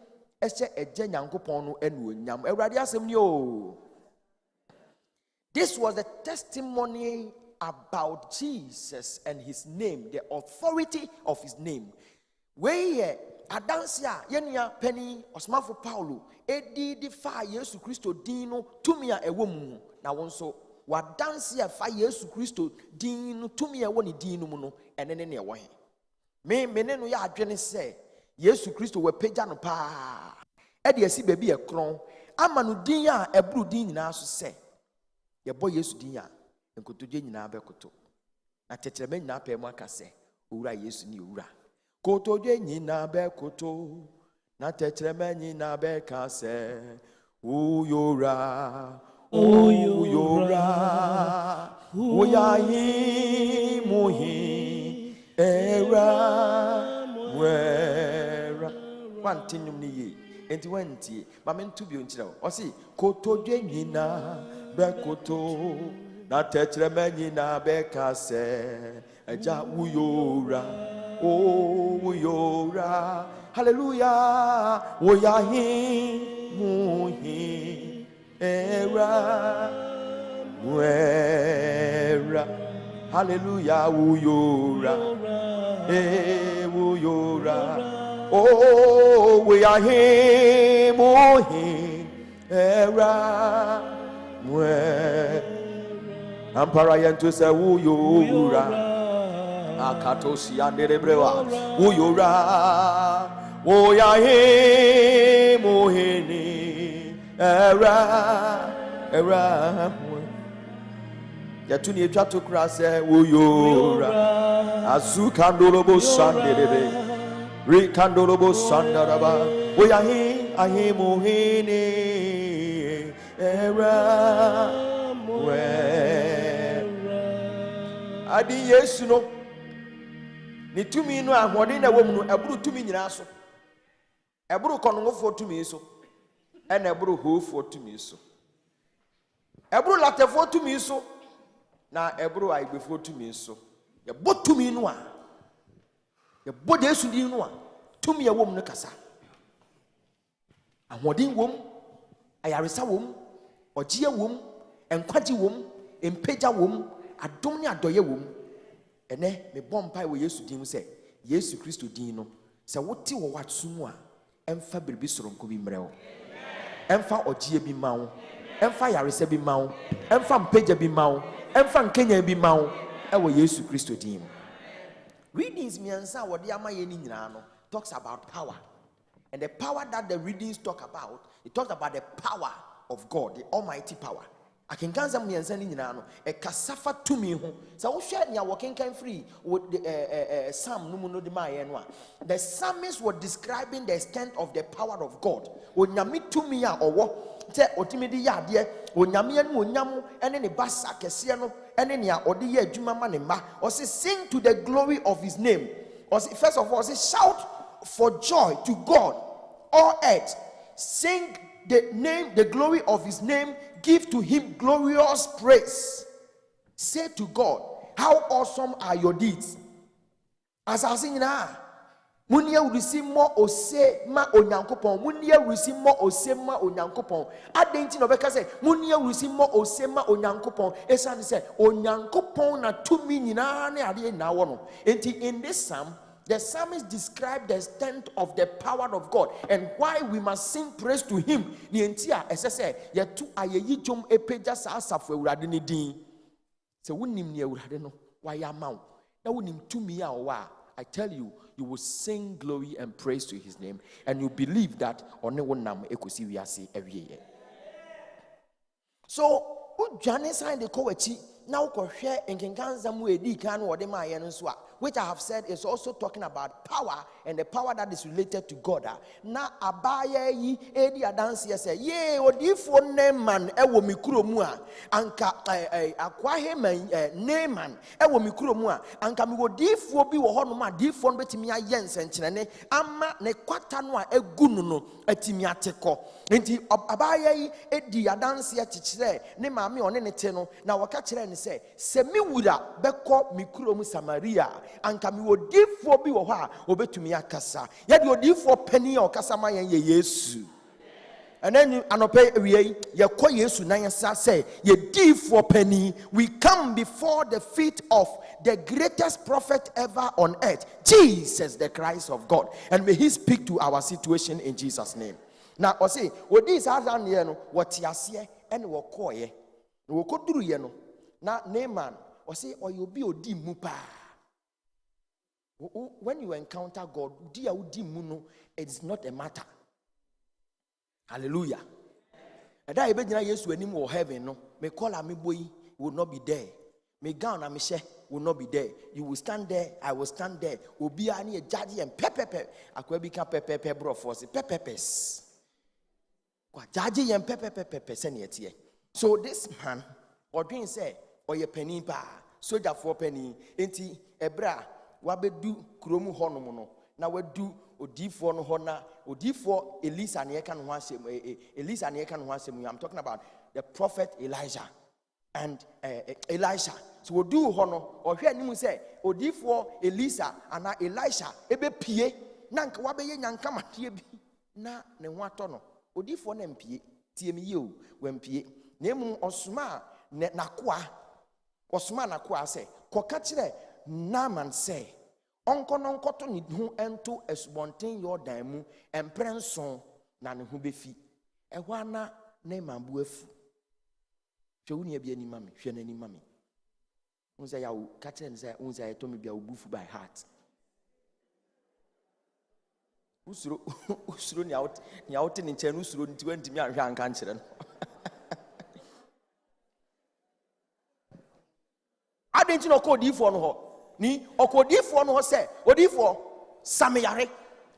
ehye eje Nyankopon no enu onyam Awurade asem ni o. This was the testimony about Jesus and his name, the authority of his name. Where Adansia, Yenia Penny, Osmafo Paulo, Edi Defa Yesu Christo Dino, Tumia a woman. Now also, what Dansia Fa Yesu Christo Dino, Tumia one Dino Muno, and then any way. Me meneno ya adwene se Yesu Kristo we pagya no pa e de asi baby e kron ama no din a ebru din nyina so se ye boy Yesu din a enkotodwe nyina bekoto na tetreme nyina pa mu aka se owura Yesu ni owura kotodwe nyina bekoto na tetreme nyina be ka se uyora uyayi muhi era wera wantinyum ni ye enti wantie ma me ntu bi onkyira o si kotodwe nyina bekoto na tetreme nyina be ka se eja uyora hallelujah uyayi muhi era wera hallelujah uyora oh we are him era wera ampara yanto se uyora akatosi anderebrewa uyora we are him era yatuni etwa to kra se uyora azukandolobo sandebe rikandolobo sandaraba oyahi mohini era we adi Yesu no ni tumi no ahode na wom no eburu tumi nyina so eburu konongofo tumi so ena eburu hofo tumi so eburu latefo tumi so na eburu aibefo tumi so ye botumi no a ye bode Yesu din no a tumi ye wom no kasa ahodin wom ayaresa wom ogie wom enkwagi wom empeja wom adom ne adoye wom ene me bompai wo Yesu din mu se Yesu Kristo din no se wote wo watsumu a emfa birbi soronko bi mrewo emfa ogie bi mawo emfa yaresa bi mawo emfa mpeja bi mawo emfa nkenya bi mawo ewo Yesu Kristo din mu. Readings miansa wode amaye ni nyina no talks about power, and the power that the readings talk about, it talks about the power of God, the almighty power. Akenkanza miansa ni nyina no e kasafa tumi ho sa wo hwe nya wo kenkan free with the psalm no mu no de maye no a the psalmist was describing the extent of the power of God. Onyame tumi a owo te otimi de yade onyame anu onyam ene ne basa kese no ene ne a ode ye adwuma ma ne ma o say sing to the glory of his name. Or say, first of all, say shout for joy to God all earth, sing the glory of his name, give to him glorious praise. Say to God, how awesome are your deeds. As I sing now, munia receive more ose ma onyankopon, munia receive more ose ma onyankopon. Adenti no beka say munia receive more ose ma onyankopon. Esan say onyankopon na tumi nyina na ade na wo no. Enti in this psalm, the psalmist described the extent of the power of God and why we must sing praise to him. Ni entia esese ye tu ayeyi jom epeja sa asafo awurade ne din. Se wonim ne awurade no wa ya mawo. Na wonim tumi a wa, I tell you, you will sing glory and praise to his name, and you believe that one wonam ekosi wiase awieye. So udwane sign de kowachi na ukohwe enkenkanza mu edi kan wo de maye no so a, which I have said is also talking about power and the power that is related to God. Na abaye yi edi adanse say ye odifo Naaman ewo mikuro mu a anka akwahe man Naaman ewo mikuro mu a anka mi odifo bi wo hono ma difo no betimi aye nsenkyerene ama ne kwata no a egunu no atimi ateko enti abaye yi edi adanse kyekyere ne maame one ne te no na waka kyere ne say se mi wura beko mikuro mu Samaria anka mi odifo bi wo ho a obetumi akasa ye de odifo pani a okasa ma ye Yesu And then anope we ye ko Yesu na yesa say ye di for penny. We come before the feet of the greatest prophet ever on earth, Jesus the Christ of God, and may he speak to our situation in Jesus' name. Now I say what this has done here no what yase and wo koye no wo koduru ye no na Naaman I say or you be odi mu pa. When you encounter God, dia odi mu no, it's not a matter. Hallelujah. And that ibejina Yesu anim wo heaven no, me call am boy will not be there. Me gown am she will not be there. You will stand there, I will stand there. Obi ani e judge and pepepe. Akwa bi kan pepepe bro for say pepepes. Kwa judge and pepepe se ne tie. So this man odwin say oye penny pa, soldier for penny. Enti ebra wabedu kuromu honom no. Na wadu odifo no ho na odifo Elisa ne yeka no ho asem Elisa ne yeka no ho asem. I'm talking about the prophet Elijah and Elisha. So odu ho no ohwe anim say odifo Elisa ana Elisha ebe pie na nka wabeye nyanka matie bi na ne ho ato no odifo na mpie tie mi ye o wampie na emu osuma nakoa osuma nakoa say koka kire Naaman say onko no nkoto ne hu ento esubonten Yordan mu emprenson na ne hu befi ehwa na Naaman bu afu hwe woni bia ni mami hwe na ni mami unza ya ka kire ne say unza ya to me bia obufu by heart usuro ni out ni nche no usuro nti wantimi ahwe anka nkire no adenti no ko difo no ho ni okodifo no ho se odifo samyare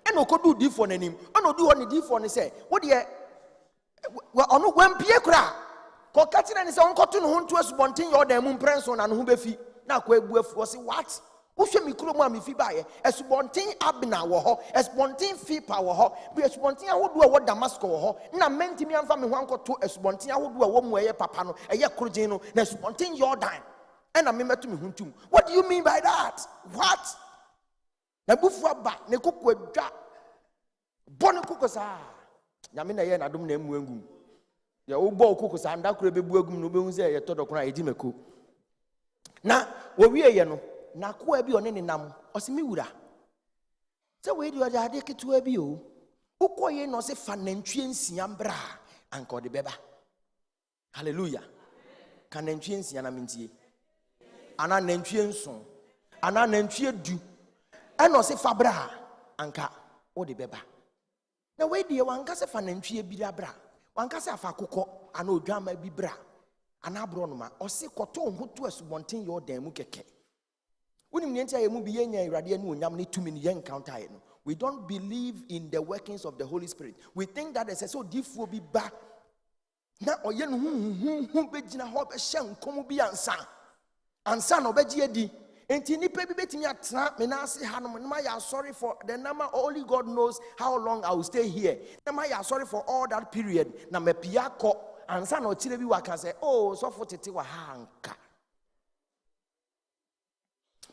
ena okodu difo nanim ana odu ho ni difo ne se wo de ono wampie kura ko katina ni se onkoto no ho nto asubonten Yordan mu mprenso na no ho befi na ko ebu afu se what wo hwe mikro mu amefi baaye asubonten Abna wo ho asubonten Fipa wo ho bi asubonten ahodo a wo Damascus wo ho na mentimi amfa me ho ankoto asubonten ahodo a wo mu eye papa no eye krogin no na asubonten Yordan. And I'm to me huntum. What do you mean by that? What? Na bufu aba ne kokwa dwa. Bone kokosa. Nyame na ye na dom na emu engum. Ya wo bo kokosa nda kura bebu agum no behu se ye todokona edi meko. Na wo wie ye no, na koa bi one ne nam. Ose mi wura. Se we di ode ade ketua bi o. Ukoye no se fa nantwie nsia mbra anka ode beba. Hallelujah. Ka nantwie nsia na mentie. Ana nantwie nson ana nantwie du eno se fabra anka o de beba na we die wanka se fa nantwie bi bra wanka se afa kokko ana odwama bi bra ana abro no ma o se koto hoto asubonten Yordan mu keke unim ne ntia ye mu bi yenya irade ne onyam ne tumi ne encounter no. We don't believe in the workings of the Holy Spirit. We think that there's so difuo bi ba na oye no hu begina ho be hye nkom bi ansa no beji edi enti nipa bi betimi atena me na ase hanom na ya sorry for the number. Only God knows how long I will stay here. Na ya sorry for all that period na me pia ko ansa no chire bi waka say oh so for tete wa hanka.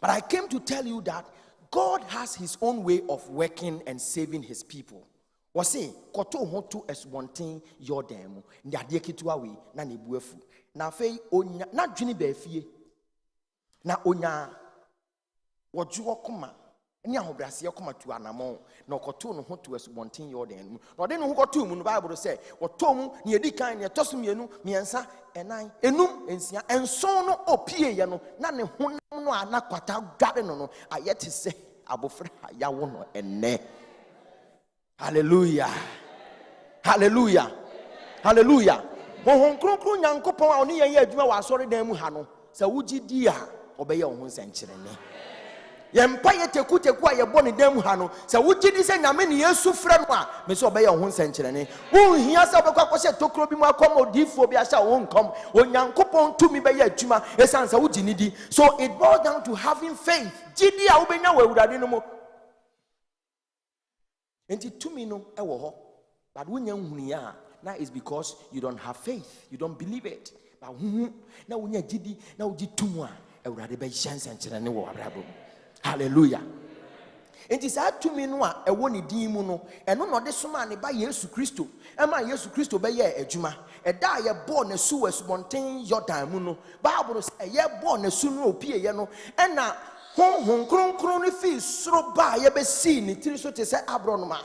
But I came to tell you that God has his own way of working and saving his people. Wase koto hoto esbonten Yordan mu ndade ketua we na ne buafu na fei onya na dwene ba afie na onya wojuo koma ni ahobrase koma tu anamo na okoto no ho to asubonten Yordan mu na ode no ho koto mu no Bible say woto mu ne edi kan ne toso mienu miensa enan enum ensia enson no opie ye no na ne honam no anakwata dware no ayete se abofra ya wo no enne. Hallelujah. Hallelujah. Hallelujah. Honhom kronkron nyankopon a oni ye adwuma wa asore dan mu ha no sa wugidi a obeye wo ho nsenkyerene. Ye mpa ye teku a ye bɔ ne dan mu ha no sa wugidi se nyame ne Yesu frɛ no a me so obeye wo ho nsenkyerene. Wo hia sa obekwa kɔhye tokro bi mu akɔm odifo bi ahya wo nkom onyankopon tumi beye adwuma esan sa wugini di. So it boils down to having faith. Gidi a wobenya wa awurade no mo. Enti tumi no ewo ho but wonya nhunu ya na is because you don't have faith, you don't believe it. But na wonya gidi na wogi tumu a awurade be hyansenkyerene wo abrabo. Hallelujah. Enti saa tumi no a ɛwɔ ne din mu no ɛno na ɔde soma ne ba Yesu Kristo ɛma Yesu Kristo bɛyɛ adwuma ɛda a yɛbɔ ne su wɔ Asomdwie Yordan mu no Bible sɛ ɛyɛ bɔ ne su no opieyɛ no ɛna honhom kronkron no fi soro ba yɛbɛsi ne tiri so te sɛ abronoma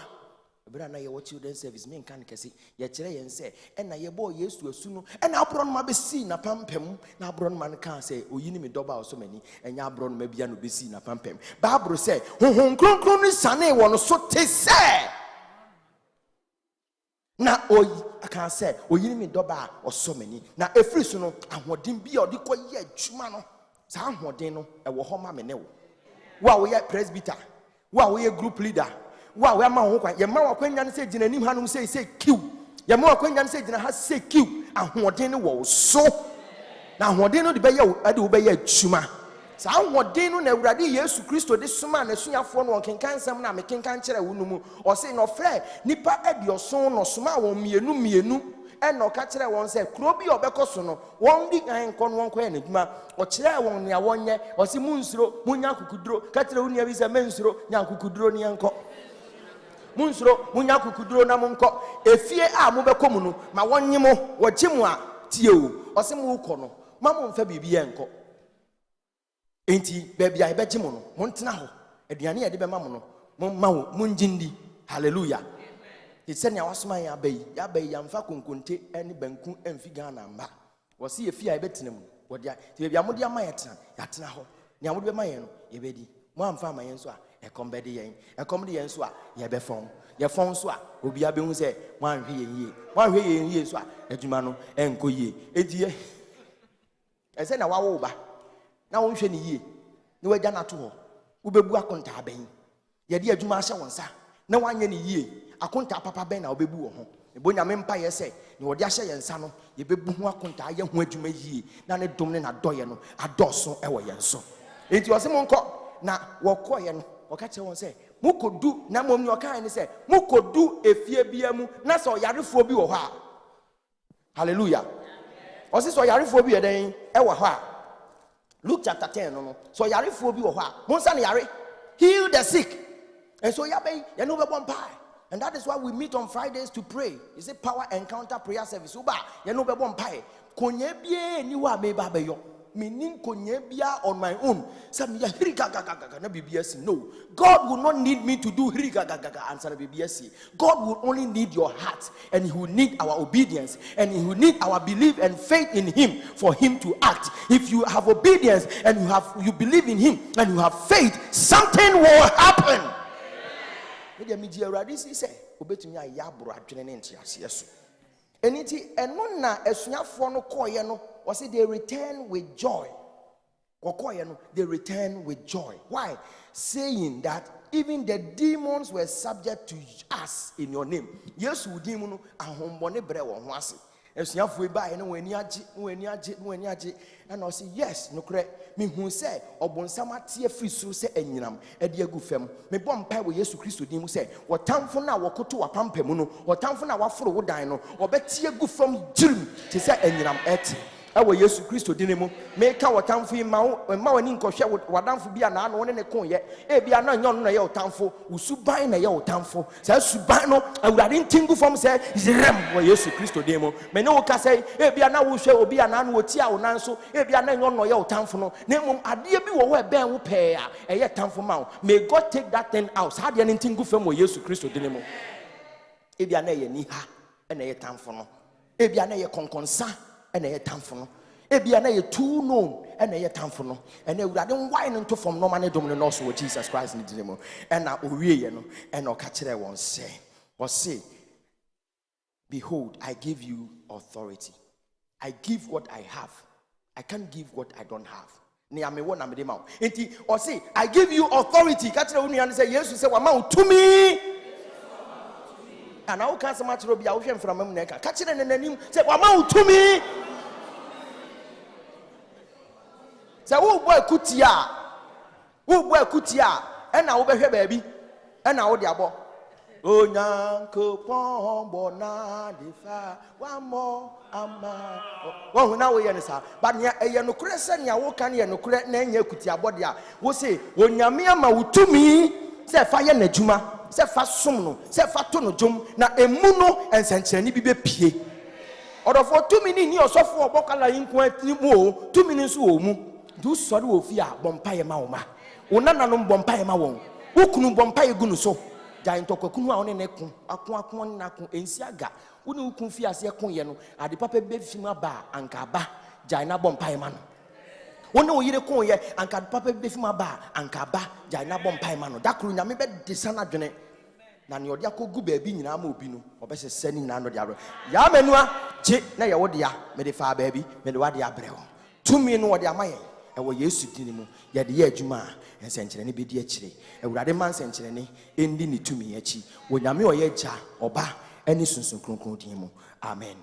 ebra na yɛwɔ children service me nka ne kɛse yɛkyerɛ yɛn sɛ ɛna yɛbɔ Yesu asu no ɛna abronoma bɛsi na pampam na abronoma no ka sɛ oyi ne me dɔba a ɔsɔmani ɛnya abronoma bia no bɛsi na pampam Bible sɛ honhom kronkron no sane wɔ no so te sɛ na oyi aka sɛ oyi ne me dɔba a ɔsɔmani na efiri so no ahoɔden bi a ɔde kɔyɛ adwuma no saa ahoɔden no ɛwɔ hɔ ma me ne wo wo a woyɛ presbyter wo a woyɛ group leader wo a woyɛ ma ho kwan yɛma wo kwanya no sɛ gyina anim hanom sɛ kiw yɛma wo kwanya no sɛ gyina ha sɛ kiw ahoɔden no wɔ wo so na ahoɔden no de bɛyɛ wo ade wo bɛyɛ adwuma saa ahoɔden no na Awurade Yesu Kristo de soma na suafoɔ no wɔkenkan nsɛm na mekenkan kyerɛ wo no mu ɔse na ɔfrɛ nipa aduɔson no soma wɔn mmienu ɛna ɔka kyerɛ wɔn sɛ kuro bi a ɔbɛkɔ so no wɔn di kan nkɔ no wɔn kɔyɛ n'adwuma ɔkyerɛ wɔn nea wɔnyɛ ɔse mu nsuro mu nya akukuduro ka kyerɛ wo nua bi sɛ mɛ nsuro nya akukuduro ne yɛnkɔ mu nsuro mu nya akukuduro na mo nkɔ efie a mo bɛkɔ mu no ma wɔnye mo wɔgye mo a tie o ɔse mo kɔ no ma mo mfa biribi yɛnkɔ enti baabi a yɛbɛgye mo no mo ntena hɔ aduane yɛde bɛma mo no mo ma wo mo ngindi hallelujah sɛ nea wasoma yɛ abayi yɛmfa konkonte ne banku amfi Ghana mba wɔse yɛ fie a yɛbɛtena mu wɔde baabi a mode ama yɛtena hɔ nea mode bɛma yɛn no yɛbɛdi mo amfa ama yɛn so a ɛkɔm bɛde yɛn ɛkɔm de yɛn so a yɛbɛfɔn so a obiara bɛhu sɛ moanhwɛ yɛn yie so a adwuma no ɛnkɔ yie enti ɛsɛ na wawo ba na wonhwɛ ne yie na wagya no ato hɔ wobɛbu akonta abɛn yɛde adwuma ahyɛ wɔn nsa na wanyɛ ne yie akonta papa bɛn na wobɛbu wɔ ho ebo nyame mpa yɛ sɛ ne wɔde ahyɛ yɛn nsa no yɛbɛbu ho akonta ayɛ ho adwuma yie na ne dom ne n'adɔyɛ no adɔso ɛwɔ yɛn so enti ɔse mo nkɔ na wɔkɔɔyɛ no ɔka kyerɛ wɔn sɛ mokɔdu na mmom ne ɔkae ne sɛ mokɔdu efie bia mu na sɛ ɔyarefoɔ bi wɔ hɔ a hallelujah ɔse sɛ ɔyarefoɔ bi yɛ dɛn ɛwɔ hɔ a Luke chapter 10 no sɛ ɔyarefoɔ bi wɔ hɔ a monsa ne yare heal the sick and so yɛbɛyi yɛne wobɛbɔ mpae. And that is why we meet on Fridays to pray. It's a power encounter prayer service. Uba, you know, be konye ni wa me ba beyo. Meaning konye on my own. Some no. God will not need me to do answer BBS. God will only need your heart, and He will need our obedience, and He will need our belief and faith in Him for Him to act. If you have obedience and you believe in Him and you have faith, something will happen. Media radisi say obetumi ayabro adwene ne ntiase so eniti eno na asuafo no koye no o say they return with joy kokoye no they return with joy. Why? Saying that even the demons were subject to us in your name. Yesu dimu no ahombone bre wo ho ase asuafo ba ene wani age and I say yes no kre me hu say obonsam atie free so say anyinam e de agu fam me bom pai wo Yesu Kristo din mu say wotamfo na wokoto wapampa mu no wotamfo na waforo wo dan no obetie agu fam jirim te say anyinam eti ewo Yesu Kristo din mu me ka wotamfo ma wani nkɔhwɛ wadanfo bia na ano ne kon ye e bia na nyon na ye wotamfo usuban na ye wotamfo say suban no awurade ntingu fam say zrem wo Yesu Kristo din mu me ne wo ka say e bia na wo hwɛ obi ana no wotia wo nan so e bia na nyon no ye wotamfo no na mum ade bi wo ho e ben wo pɛ a eye tamfo ma wo. May God take that thing out. How de ntingu fam wo Yesu Kristo din mu e bia na ye ni ha e na ye tamfo no e bia na ye konkonsa and a tamfo no ebia na ye too known and a tamfo no and awurade wine into from no man dom no so with Jesus Christ in the name and na owie ye no and o ka kire won say behold I give you authority. I give what I have. I can't give what I don't have. Ne ame wo na me de ma enti o say I give you authority ka kire wonu say Jesus say wa ma to me and I can't so much robi a wo hwe mframa mu na ka kire ne nanim say wa ma to me. Say wo boy kutia e na wo behwe baabi e na wo de abo onyanko pombo na defa one more ama wo hu na wo ye ne sa but ne ye no kure se ne wo kan ye no kure na nya kutia bode a wo say onyame ama wo tumi Say fire na juma, say fa som no, say fa to no jom na emu no ensenkyerene bi be pie. Odofo 2 minutes ni osofo obokala yinko atimu o 2 minutes o mu. Du sori wo fi a bompaye ma wo ma. Wonana no bompaye ma won. Wokunu bompaye gunu so. Jai ntokakunu a one ne ko akon na ko ensi aga. Woni wokun fi ase ko ye no ade papa be fi ma ba anka ba. Jai na bompaye ma no. Woni wo yire ko ye anka papa be fi ma ba anka ba. Jai na bompaye ma no. Dakuru nya me be desana dwene. Na ne odi akogu ba bi nyina ma obi no obese sani nyina no de aro ya manua je na ye wo de a me de fa ba bi me de wa de abre ho tumi no wo de amaye e wo Yesu dini mu ye de ye adwuma ensenkyerene be di akire ewurade man ensenkyerene endi ni tumi achi wo nyame oye gya oba ani sunsun kronkron din mu amen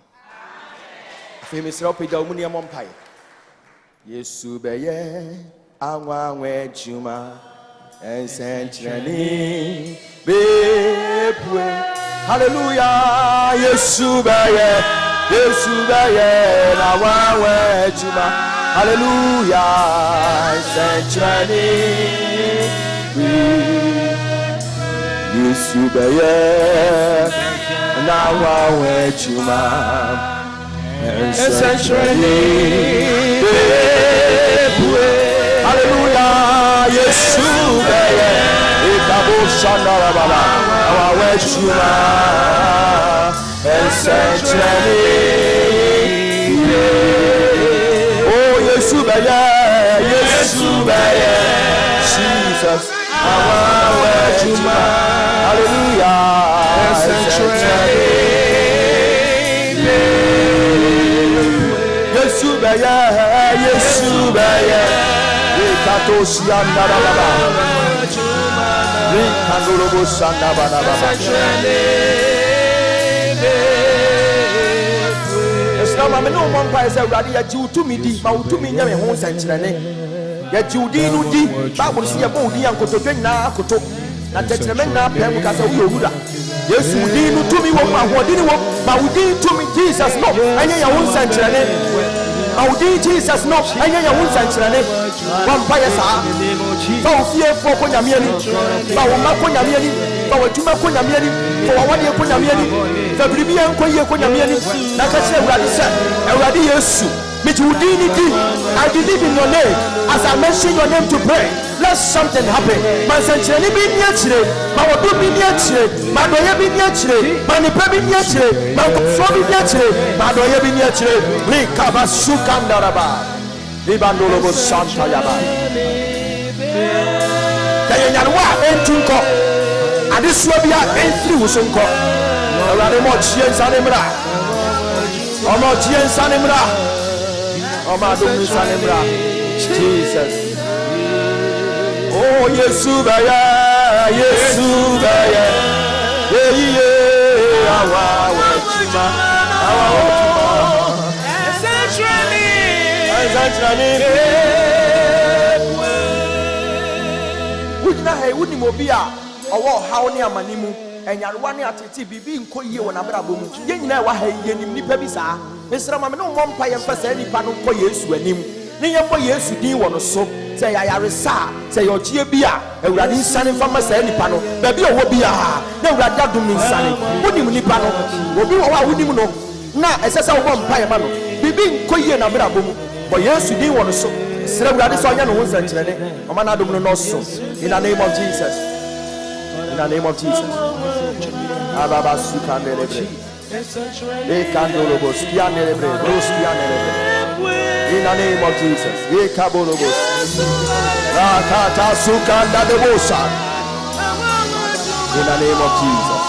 afi me sra opeda mu ne mmpae Yesu be ye anwa adwuma ensenkyerene Bepwe, hallelujah, Yesu baye, na wawe chuma, hallelujah, senchani, Yesu baye, na wawe chuma, senchani, bepwe, hallelujah, Yesu baye. Shandara baba, our weshuma, essentially. Oh, Yesu baya, Jesus, our weshuma, hallelujah, essentially. Yesu baya, Ikatoshi andara baba. Esnama me no mon pa ese urade ya ji utumi di ma utumi nya me ho nsankyerene ya ji udi no di Bible si ya bo udi ankotodwe na akoto na tekyereme na pem ka se wo owura Yesu udi no tumi wo ma ho di ni wo ma udi tumi Jesus no anya ya ho nsankyerene Audi Jesus no anya ya wunsa nkyerene wampa ye saa fa ofie fo ko nyamiani fa wo ma ko nyamiani fa wo tuma ko nyamiani fa wo wade ko nyamiani fa biribi en ko ye ko nyamiani na ka se Awurade se Awurade Yesu me ti udi ni di I believe in your name as I mention your name to pray let something happen man sankyerene bi ni akyire ma wo do bi ni akyire ma do ye bi ni akyire ma ni pa bi ni akyire ma ko fo bi ni akyire ma do ye bi ni akyire ri ka ba sukandaraba libandolo bo santa yaba kaya nyarwa entunko adesua bia enfri wusonko Awurade mo chie nsane mra omo chie nsane mra omo adom nsane mra Jesus oh Yesu baya ye awa wachima essentially wudina he wuni mobia owo hawo ne amanimu enyarewa ne atete bibi nko yie wona brabo mu ye nyina wa ha yie nim nipa bi saa mesra ma me no mompa ye mfa saa nipa no nko Yesu anim ne ye mbo Yesu din wo no so se ya yaresa se yo chie bia Awurade nsane mfa ma saa nipa no ba bi owo bia na Awurade adom nsane wonim nipa no obi wo wa wonim no na esesa wo mompa ye ma no bibi nko yie na brabo mu bo Yesu din wo no so sere Awurade so anya no wonsa nkyerene o ma na adom no so in the name of Jesus. In the name of Jesus. Ababa sukandelebre. Ekandolobos kianelebre. Roskianelebre. In the name of Jesus. Ekabolobos. Rakata sukandadebosa. In the name of Jesus.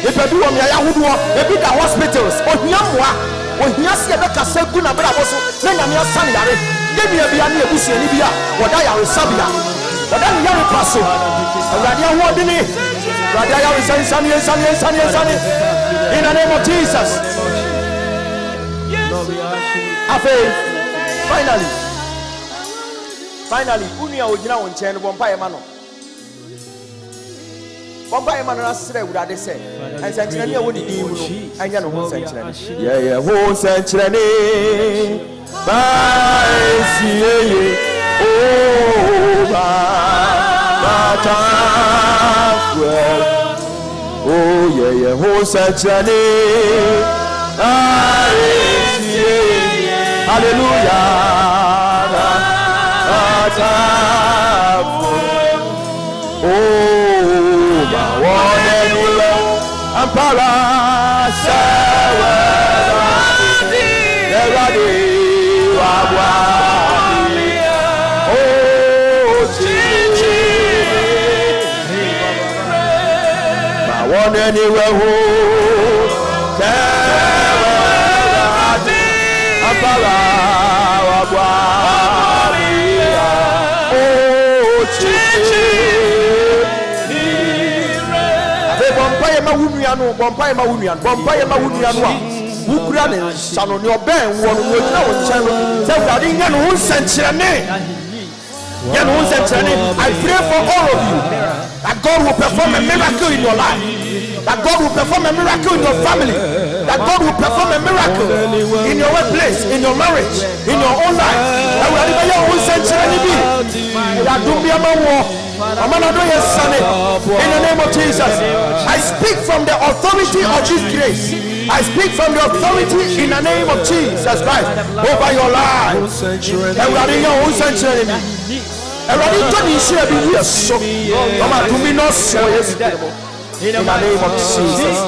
If you do me a yahudu, ebi da hospitals. Ohiamwa. Ohiasi ebeka segu na bra boso. Na nyame asane yare. Yemi ebia na ebusu ani bia. Woda yare sabia. Woda yare paso. Awurade ahodini. Awurade yare sansani. In the name of Jesus. Finally, uni a ojina won chen bompa e ma no. Bompa e ma no asre Awurade se. Ensankyerene a woni din mu no, anya no ho ensankyerene. Yeah, ho ensankyerene. Bye, see ye. Oh, bye. Oh yeah, who said hallelujah. Oh, my one anywhere, I'm one anywhere who Bompire Mawunian, Ukraine, son of your band, one with no channel. So that in one century. I pray for all of you that God will perform a miracle in your life, that God will perform a miracle in your family, that God will perform a miracle in your workplace, in your marriage, in your own life. In the name of Jesus, I speak from the authority of this grace. I speak from the authority in the name of Jesus Christ over your life. In the name of Jesus.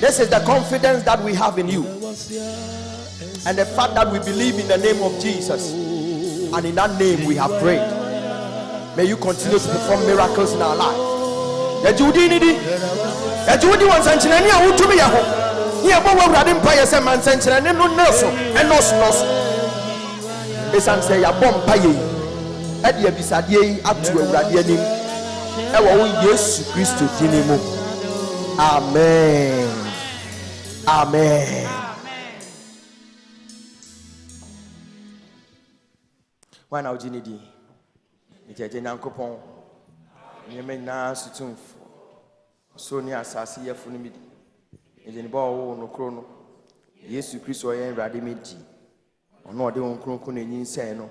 This is the confidence that we have in you, and the fact that we believe in the name of Jesus, and in that name we have prayed. May you continue to perform miracles in our life. Amen. Amen. Why now, Jinidi? It's a Janakopon. You may now sutum Sonia Sassia Funimidi. It's in Bow no chrono. Yes, you Christ or Radimiti. Or no, they won't croon in Sano.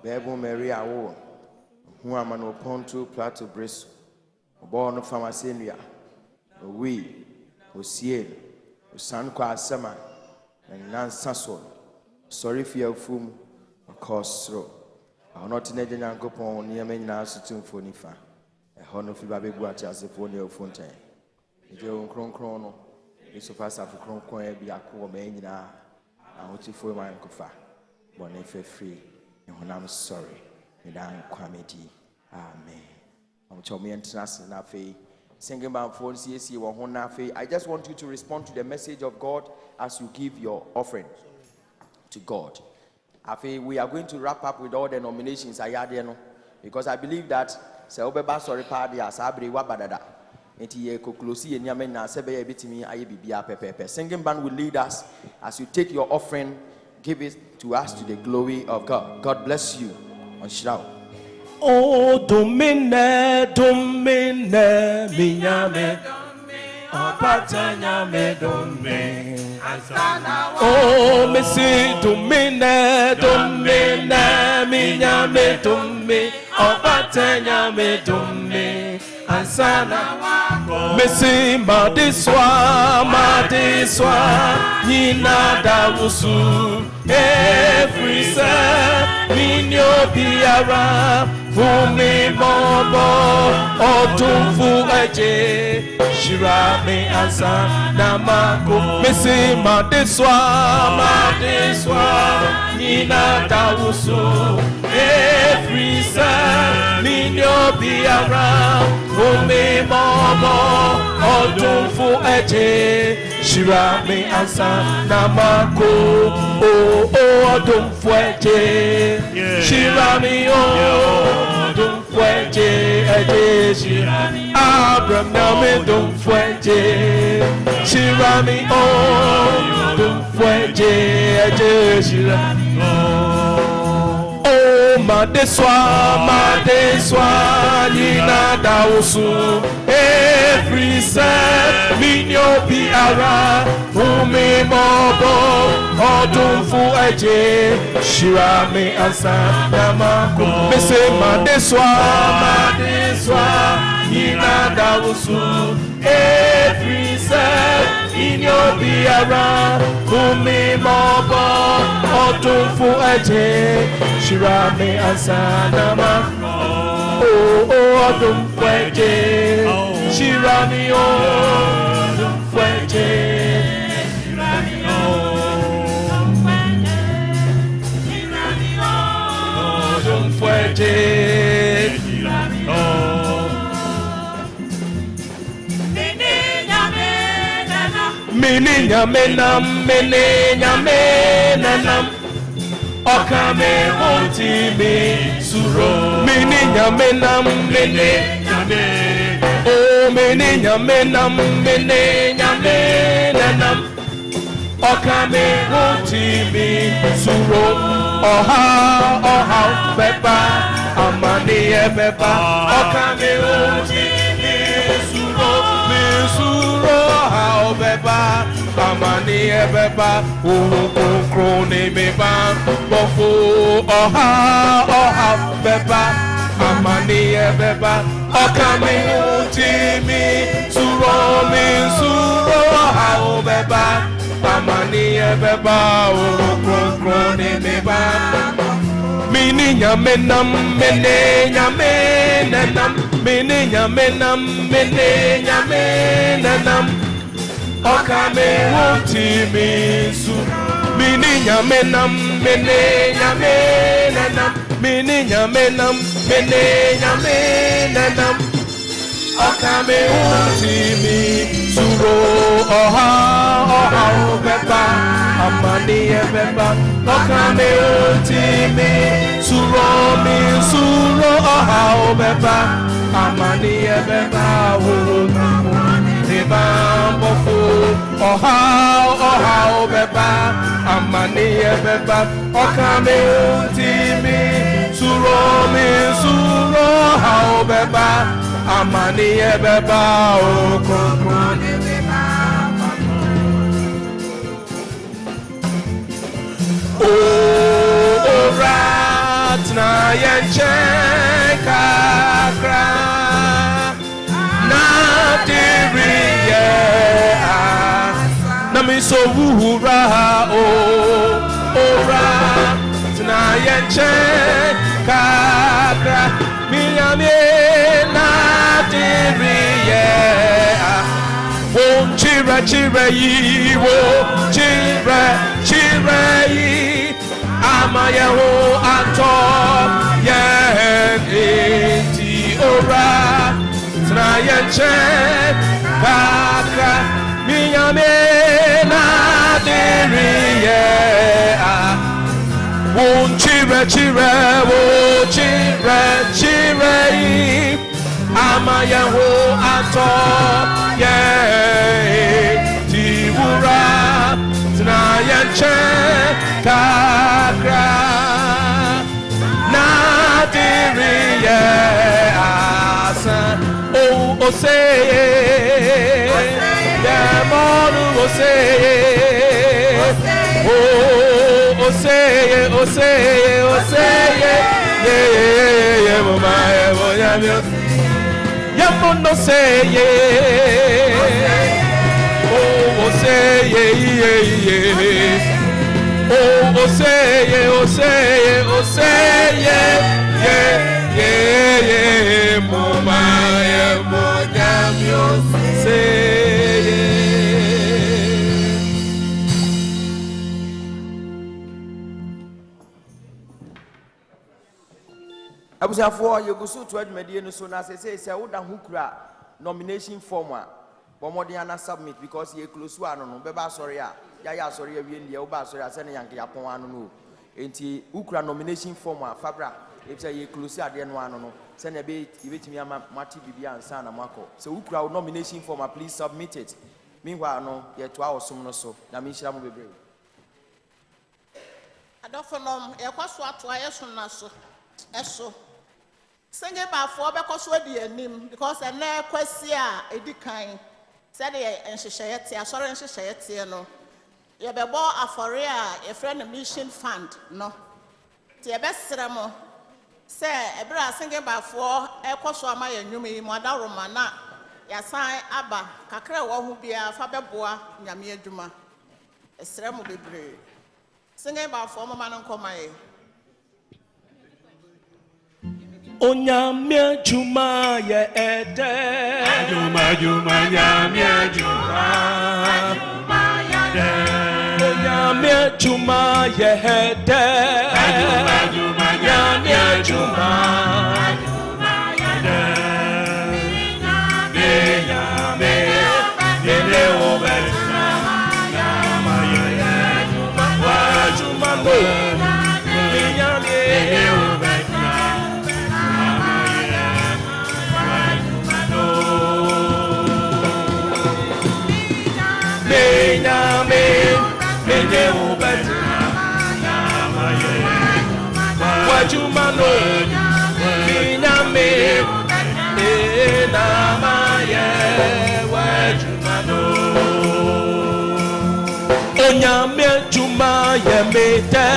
Bebo Maria War. Who am an Oponto Plato Bristol. Born of Pharmacia. We, Osiel, Sanqua Sama, and Nan Sasson. Sorry for your fum, of course, through. I'll not in a Janakopon near me now sutum for Nifa. A honor for Baby Guach as a phone of Fontaine. The Joe Chrono, it's of us after Croncoy be a cool man. I want you for my uncle. But if free, and when I'm sorry, and I'm quamity. Amen. I'm Tommy International Faith. Singing about for CSC or Honafe. I just want you to respond to the message of God as you give your offering to God. We are going to wrap up with all the nominations because I believe that Seobeba sorry party as Abri Wabadada. Singing band will lead us as you take your offering, give it to us to the glory of God. God bless you. On Shroud. Oh, domine, minyame, apatanya me domine. Oh, Missy, Domine, Domine, Minya, me, Domine, Obatanya, me, Domine, Ansana, Missy, Madiswa, Nina, Dawusu, every set, Minyo, Piara, Fumi, Mobo, Otumfu, Eje, Shirame, Ansana, Mako, Missy, Madiswa, Nina, Dawusu, every set, Minyo, Piara, Fumi, Mobo, Otumfu, Eje, Shirame, Ansana, Mako, oh, Otumfu, Eje, Shirame, oh, Don't fuente, Abraham Name don't fuente, Shirami oh, don't fuente, oh, Madeswa, Nina Dausu, every set, Minyo Piara, Umi Mobo. Odun fu eje Shirame Ansa Namako Mese Madeswa Nina Dawusu every set in your biara Umi Mobo Odun fu eje Shirame Ansa Namako Oh Odun fu eje Shirame Odun fu eje fuerte Menenya menam Okame montime suro Menenya menam Oh menenya menam Okame montime suro Oha, Peppa, Amani, Peppa, Okame, Misuro, how Peppa, Amani, Peppa, Crone, Meba, Bofo, Oha, Peppa, Amani, Peppa, Okame, Timmy, Suro, Misuro, how Peppa. Amani ebeba krone meba Mininya menam Okame wonti su Mininya menam Okame wonti suro oha beba amani beba Okame wonti suro oha beba amani beba beba bofu oha beba amani beba Okame wonti suro oha beba Amani ebeba okonkoni Orat na yenche kakra Na diriye Na miso wuhura Orat na yenche kakra Minyame na diriye Won chire yi wo chire yi Amaye ho ato ye enti ora Tna yenche kakra Minyame na diriye Won chire wo chire yi Amaya ho ato ye tiwura tna yenche kakra na diriye asa o say ye monu o say say, oh say, oh say, yeah, mama, yeah, no say, oh say, yeah. Oh say, oh say, oh say, yeah, mama, say. Abusuafo you go so to adwumadi no so na say woda ho kura nomination form a bomode na submit because ye close one no beba sorry a ya sorry awie ndie wo ba sorry a se ne yanke yapon ano no enti ukura nomination form a fabra if say ye close ade no ano no se ne be ibetimi ama mati bibia ansa na mako so ukura nomination form a please submit it meanwhile no ye to awosom no so na me hira mo bebre adofonom ye kwaso ato ayeso na so eso senge ba fo be kwaso adi anim because na kwasi a edikan said the enhyehyete asore enhyehyete no ye bebo afore a ye friend mission fund no ti ye besere mo se ebra senge ba fo ekwaso ama ye nwum yi mo adaroma na ya san aba kakra wo ho bia fa beboa nyame adwuma esere mo bebre senge ba fo mama no nkoma ye Onyamia juma ye ede juma nyamia juma Onyamia juma ye ede juma nyamia juma Wajumano Minyame Namaye Wajumano Onyame Juma Yemete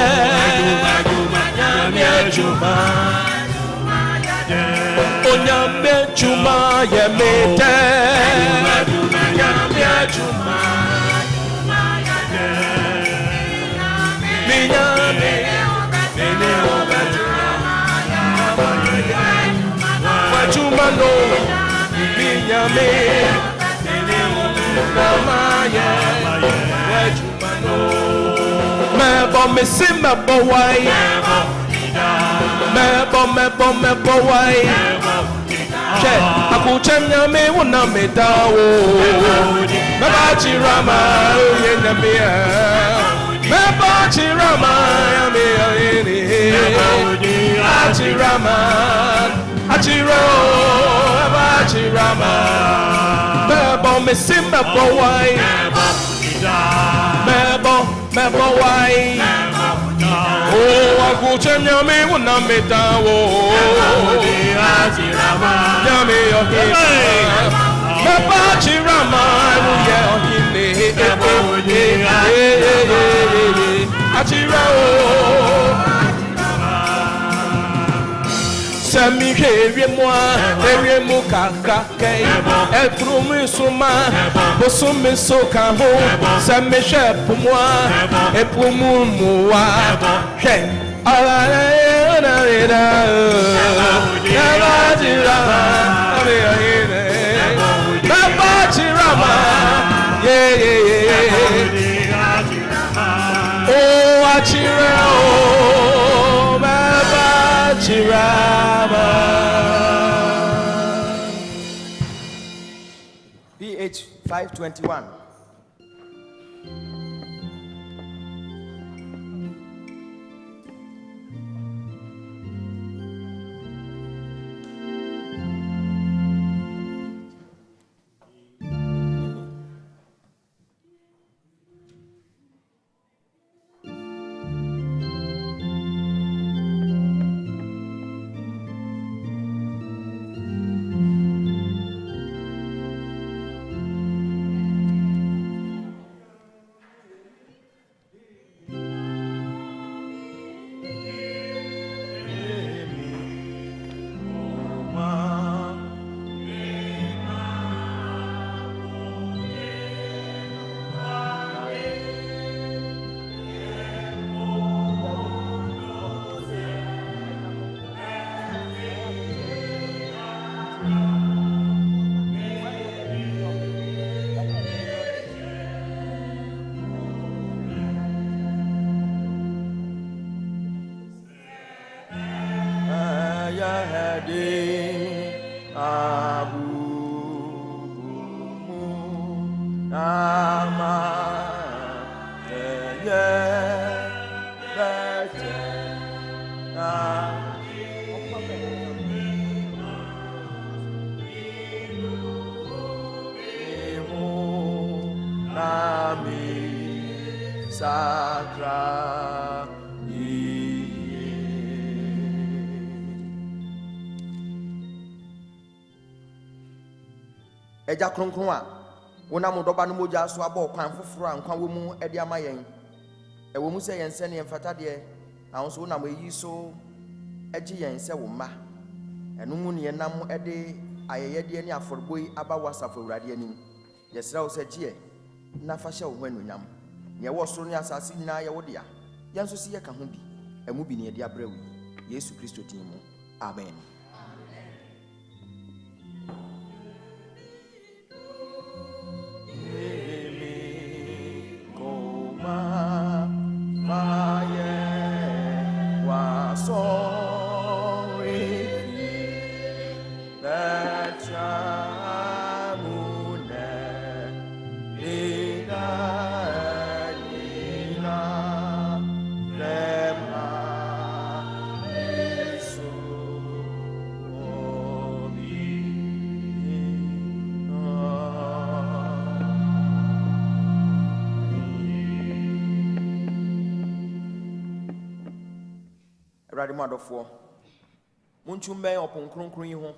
Onyame Juma Onyame Juma Yemete Onyame Juma Minyame Wajumano Minyame Namaye Wajumano Mebo misi mebo wai Mebo wai Che akuche nyame wona medawo Meba chirama yenamia Meba chirama yame Achirama Achiro Achirama Mebo misi mebo wai Mebo wai Oh akuche nyame wona medawo Nyame yohima Meba chirama yohime Achiro Sami herie mo kaka kei Efrumi suma Bosumi soka ho Sami shepu mwa Epumu muwa She Ala na reda Naba jirama Naba jirama Yeah Oh achira oh Naba jirama PH 521 Sakra Eja kronkron a wona modoba no moja so aba okwan foforo a nkwa wo mu ede ama yen ewo mu se yen se ne mfata de ahonso wona mo yi so eje yen se wo ma eno mu ne nam ede ayeyede ne aforboyi aba wasafo awurade anim yesra wo se je na fa hye wo hwanunyam ne wo soro ne asase nyina ye wo dia yen so si ye ka ho bi emu bi ne ede abrawu Yesu Kristo tin mu amen. Radimodofo munchumbe opon kronkron yi ho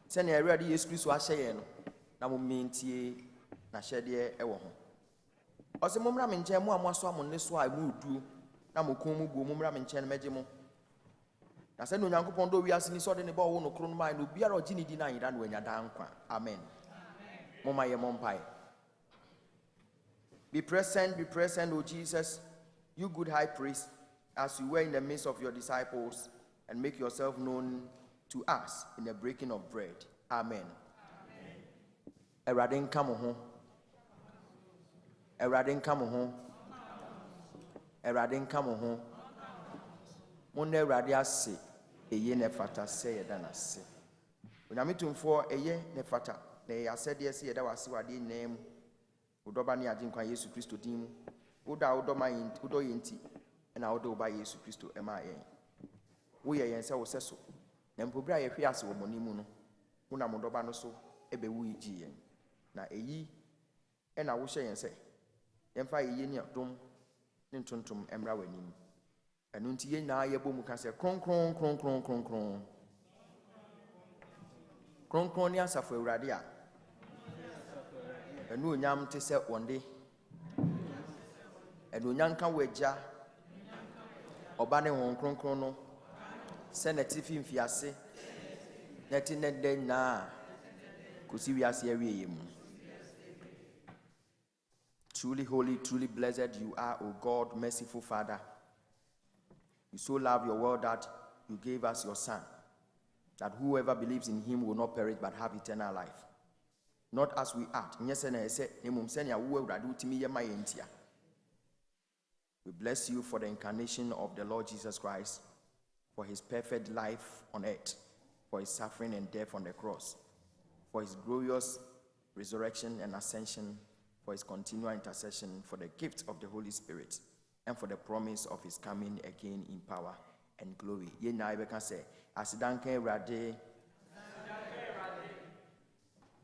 se ne awurade Yesu Kristo ahye no na mo mentie na hyede e wo ho ose momra me nche mo amoaso amonne so a mu du na mo kon mu bu momra me nche no meje mo na se no Nyankopon do wiase ni so de ne ba wo no kro no mai no biara ogi ni di na yida no anya da nkwa amen. Moma ye mompai. Be present, O Jesus, you good high priest, as you were in the midst of your disciples, and make yourself known to us in the breaking of bread. Amen. Eradin kamoho. Eradin kamoho. Eradin kamoho. Mone radia se eye ne fata se yeda na se. Onyamitumfo eye ne fata na ya se de se yeda wase wade nem. Udoba ni ajinkwa Yesu Kristo din. Uda udoma yinti udo yinti na udo ba Yesu Kristo ema yen. Wo ye yen se wo seso. Na mpobra ye hwe ase wo monimu no. Wo na modoba no so ebe wo yiji yen. Na eyi na wo hye yen se. Yen fa ye ni adom ne ntontom emra wanim. Enu nti ye na ye bomu ka se kronkron kronkron kronkron. Kronkron ni asafo awurade a. Enu onyam te se onde. Enu nyanka wagya. Oba ne hon kronkron no. Se na tifi mfiase. Na ti ne den na. Kosi wiase awie mu. Truly holy, truly blessed you are, O God, merciful Father. You so love your world that you gave us your Son, that whoever believes in him will not perish but have eternal life. Not as we act. We bless you for the incarnation of the Lord Jesus Christ, for his perfect life on earth, for his suffering and death on the cross, for his glorious resurrection and ascension, for his continual intercession, for the gift of the Holy Spirit, and for the promise of his coming again in power and glory. Ye na ibeka say, asidanke rade,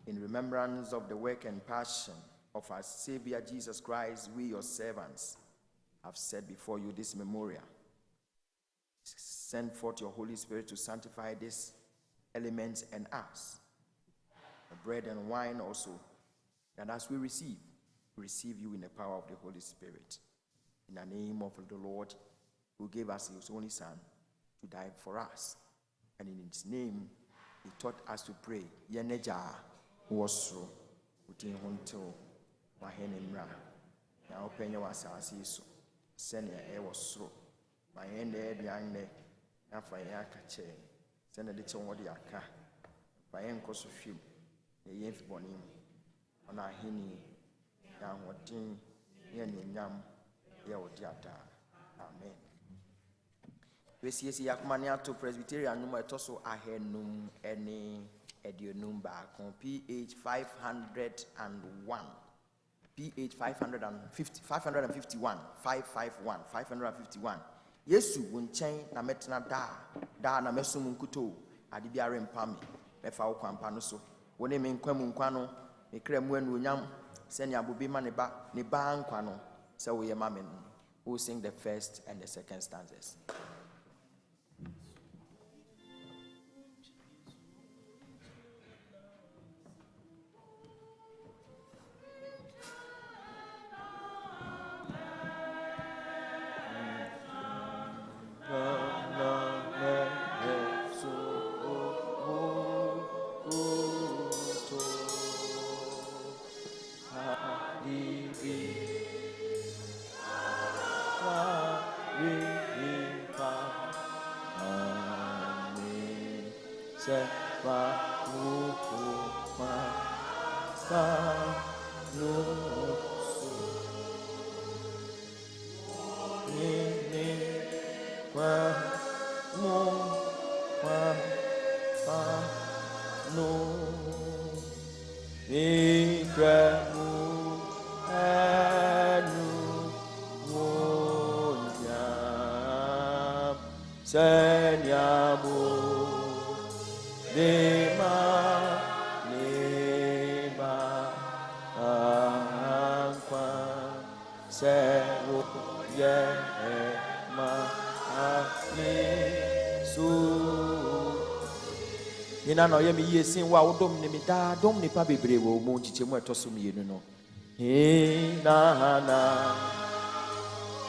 in remembrance of the work and passion of our Savior Jesus Christ, we your servants have set before you this memorial. Send forth your Holy Spirit to sanctify these elements and us, the bread and wine also, that as we receive you in the power of the Holy Spirit. In the name of the Lord, who gave us his only Son to die for us. And in his name, he taught us to pray. Yeneja wasro utin honto wahenemra. Na openya wasasi so. Senya e wasro. Ma yende edianne na fa ya kache. Senya de chonwodi aka. Fa yen koso hwem. Ne yen fibonim. Ona hini ya hodin ye nyam. Amen. Wesiesi yakumania to Presbyterian number etoso ahenum eni edionum baako PH 501 PH 551 551 Yesu wonchen na metena da na mesum nkuto ade biare mpame mefa wo kwampa no so woni me nkwam nkwa no me kra mu anuonyam se ne abobi ma ne ba nkwa no se wo ye ma me no. We'll sing the first and the second stanzas. Ina no ye me yesin wa wodom ne me da dom ne pa bebre wo mu nchichemu etoso mienu no ina na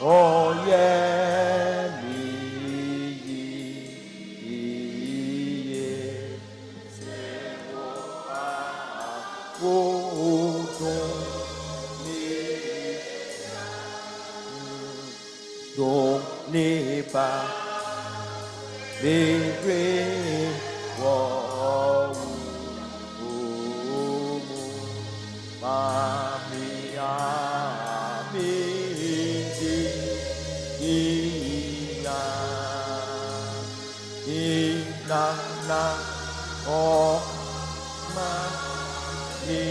oh ye mi ye se wo dom ne pa bebre wo na oh ma ni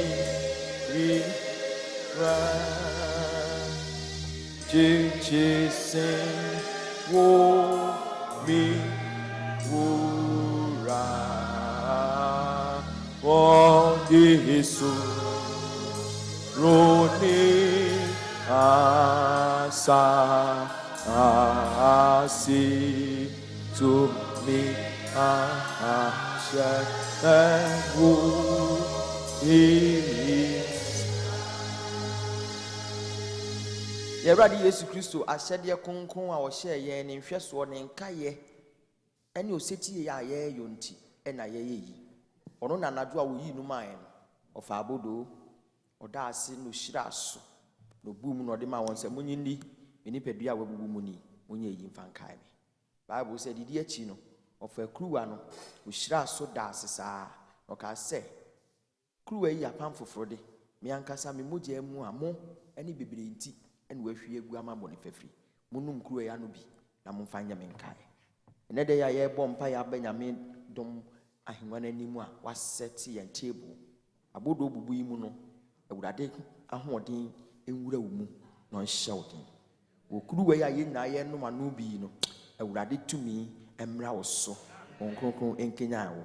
ra chi sing wo mi ra oh Yesu roni asa asi to me Yɛwurade Yesu Kristo ahyɛdeɛ kronkron a ɔhyɛ yɛn ne nhwɛsoɔ ne nkaeɛ ɛne osetie a yɛyɛ nti ɛna yɛyɛ yi ɔno na anadwo a woyi no maa yɛn ɔfa abodo ɔda ase no hyira so no bu mu no ɔde ma wɔn sɛ munyi ni me nipadua a wabubu mu ni munyi yi mfa nkae me Bible sɛ didi akyi no ɔfa kuruwa no ohyira so da ase saa ɔka sɛ kuruwa yi apam foforo de me ankasa me mogya mu a mo ɛne bebre nti ɛne wahwie egu ama bɔ ne fafiri munum kuruwa ya no bi na momfa nyɛ me nkae ɛnɛ de ya yɛbɔ mpa ya bɛnyame dom ahengwa n'anim a wasɛte yɛn table abodo bubu yi mu no Awurade ahoɔden enwura wo mu na ɔnhyɛ wo den wo kuruwa yi a yɛnyina yɛnom ano bi no Awurade tumi emra wo so onkronkron enkenya wo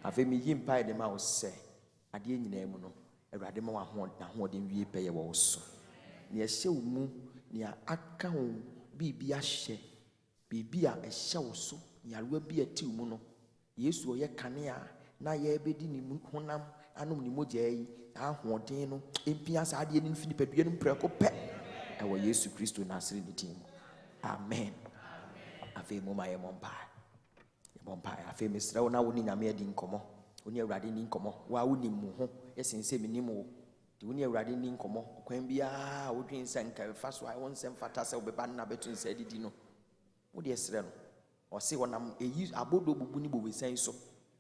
afa mi yi mpa de ma wo sɛ adeɛ nyinaa mu no Awurade ma wo ahoɔden wie pɛyɛ wo so ne ɛhyɛ wo mu ne aka wo bibi ahyɛ bibi a ɛhyɛ wo so nyarewa bi ati wo mu no Yesu ɔyɛ kanea na yɛbɛdi ne honam anom ne mogya yi ahoɔden no empia saa adeɛ no mfi nipadua no mprɛko pɛ ɛwɔ Yesu Kristo n'asere ne din mu amen afei mo ma yɛ mompa afei mesrɛ wo na wo ni nyame adi nkɔmmɔ wo ni Awurade ni nkɔmmɔ wo a wo ni mu ho ɛsensɛ me nim wo de wo ni Awurade ni nkɔmmɔ kwan biara wo dwen sɛ nka fa so a wo nsɛm fata sɛ wo bɛba na bɛto nsɛ didi no wo de ɛsrɛ no ɔse wɔnam ɛyi abodo bubu ne bobɛsan so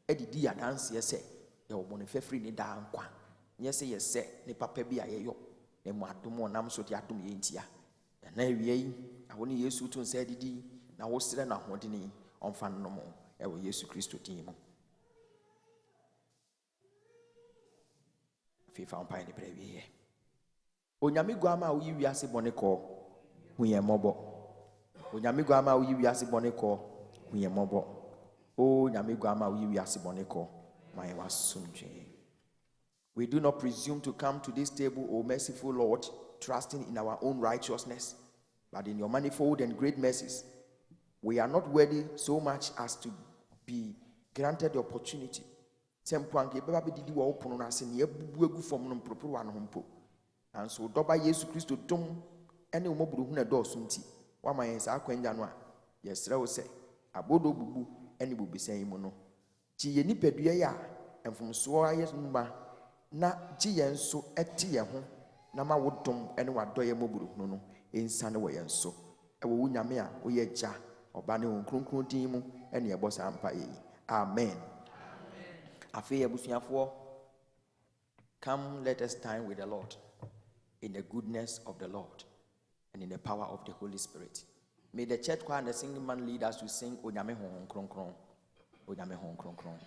ɛdidi adanseɛ sɛ yɛwɔ bɔne fɛfiri ne daa nkwa nyɛ sɛ yɛsɛ ne papa bi a yɛyɔ na mu adom ɔnam so de adom yɛ ntia na awie yi awo ne Yesu to nsɛ didi na wo sere na hodini onfa no mo e wo Yesu Kristo din mu fifa on pa ni prewie onyame guama wo yi wiase bone ko hu ye mobo onyame guama wo yi wiase bone ko hu ye mobo o nyame guama wo yi wiase bone ko my Asomdwie. We do not presume to come to this table, O merciful Lord, trusting in our own righteousness, but in your manifold and great mercies. We are not worthy so much as to be granted the opportunity. And so, Doba Yesu Christo dom any umobru huna do sunti. Wama yensa akwenjanwa. Yes, say abodo bubu any bubi say mono. Chi ye ni pedua ya mfumso ayes numa na ji yenso eti ye ho na ma wodom ene wadoye moburu no no ensane wo yenso e wo nyame a wo ye ja oba ne kronkron din mu ene ye bosa ampa yi amen afi ye busuafo come let us time with the Lord in the goodness of the Lord and in the power of the Holy Spirit. May the church choir and the singing man lead us to sing onyame ho kronkron onyame ho kronkron.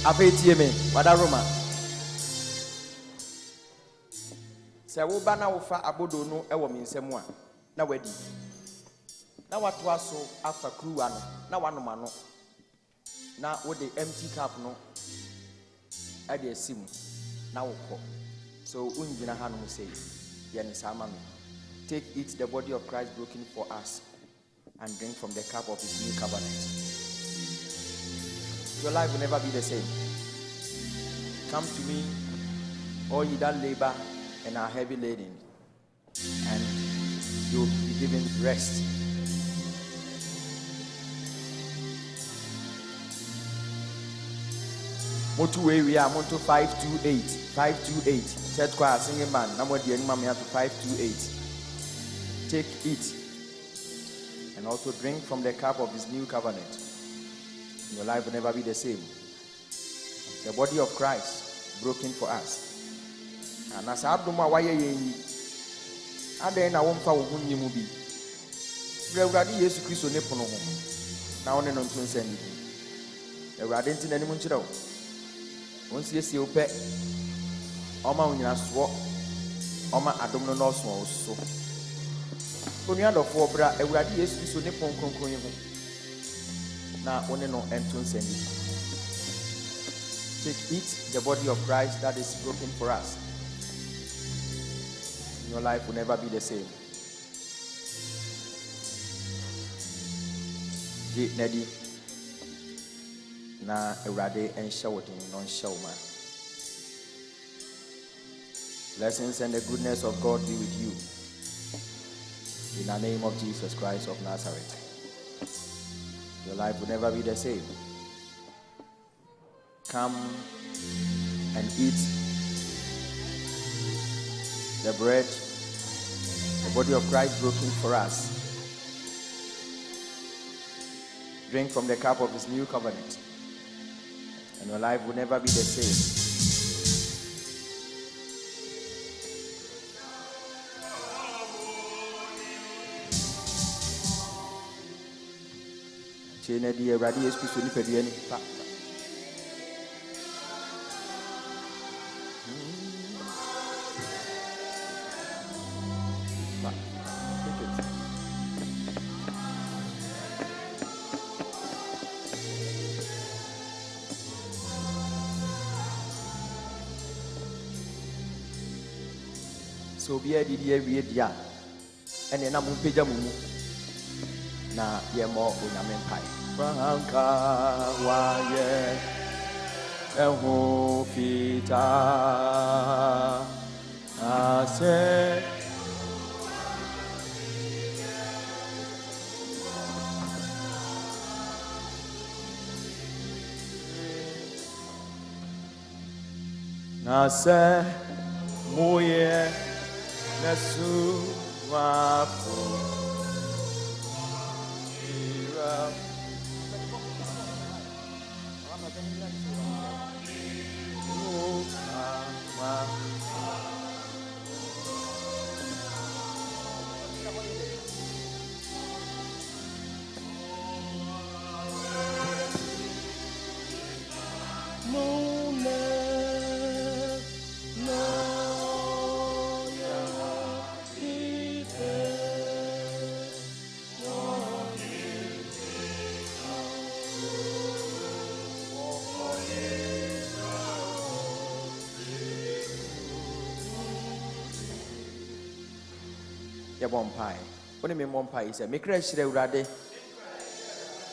Afetie me wada Roma se wo ba na wo fa abodo no e wo mensem a na wadi na wato aso afa kruwa no na wanoma no na wo de empty cup no e de asim na wo kọ so unjina hanom say ye ne sama me take it the body of Christ broken for us and drink from the cup of his new covenant. Your life will never be the same. Come to me, all ye that labor and are heavy laden, and you'll be given rest. Motu we are Motu 528. Church choir singing man. Number the enemy to 528. Take it and also drink from the cup of his new covenant. Your life will never be the same. The body of Christ broken for us. And as Abdoma waye yi ade na wo mfa wo hunni mu bi Ewurade Yesu Kristo ne pono ho na wo ne no nto nsa ni Ewurade nti nanim nkyerɛ wo won siesie wo pɛ ɔma wo nyina so ɔma adom no no so so onua dɔfo bra Ewurade Yesu Kristo ne pon kronkron yi ho na wo ne no nto nsa ni take it the body of Christ that is broken for us. Your life will never be the same. Nedi na Ewurade enhye wodin no nhye wo ma. Blessings and the goodness of God be with you. In the name of Jesus Christ of Nazareth. Your life will never be the same. Come and eat the bread, the body of Christ broken for us. Drink from the cup of his new covenant, and your life will never be the same. So be a dear dia and then I'm Pejamu na yemo unamen pai. Franca waye eho fita ase nase moye Nasu wafu ira Yabompai. When me mompai is a make rest Ewurade.